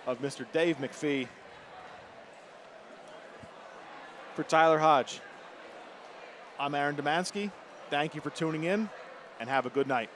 of Mr. Dave McPhee. For Tyler Hodge, I'm Aaron Demansky. Thank you for tuning in, and have a good night.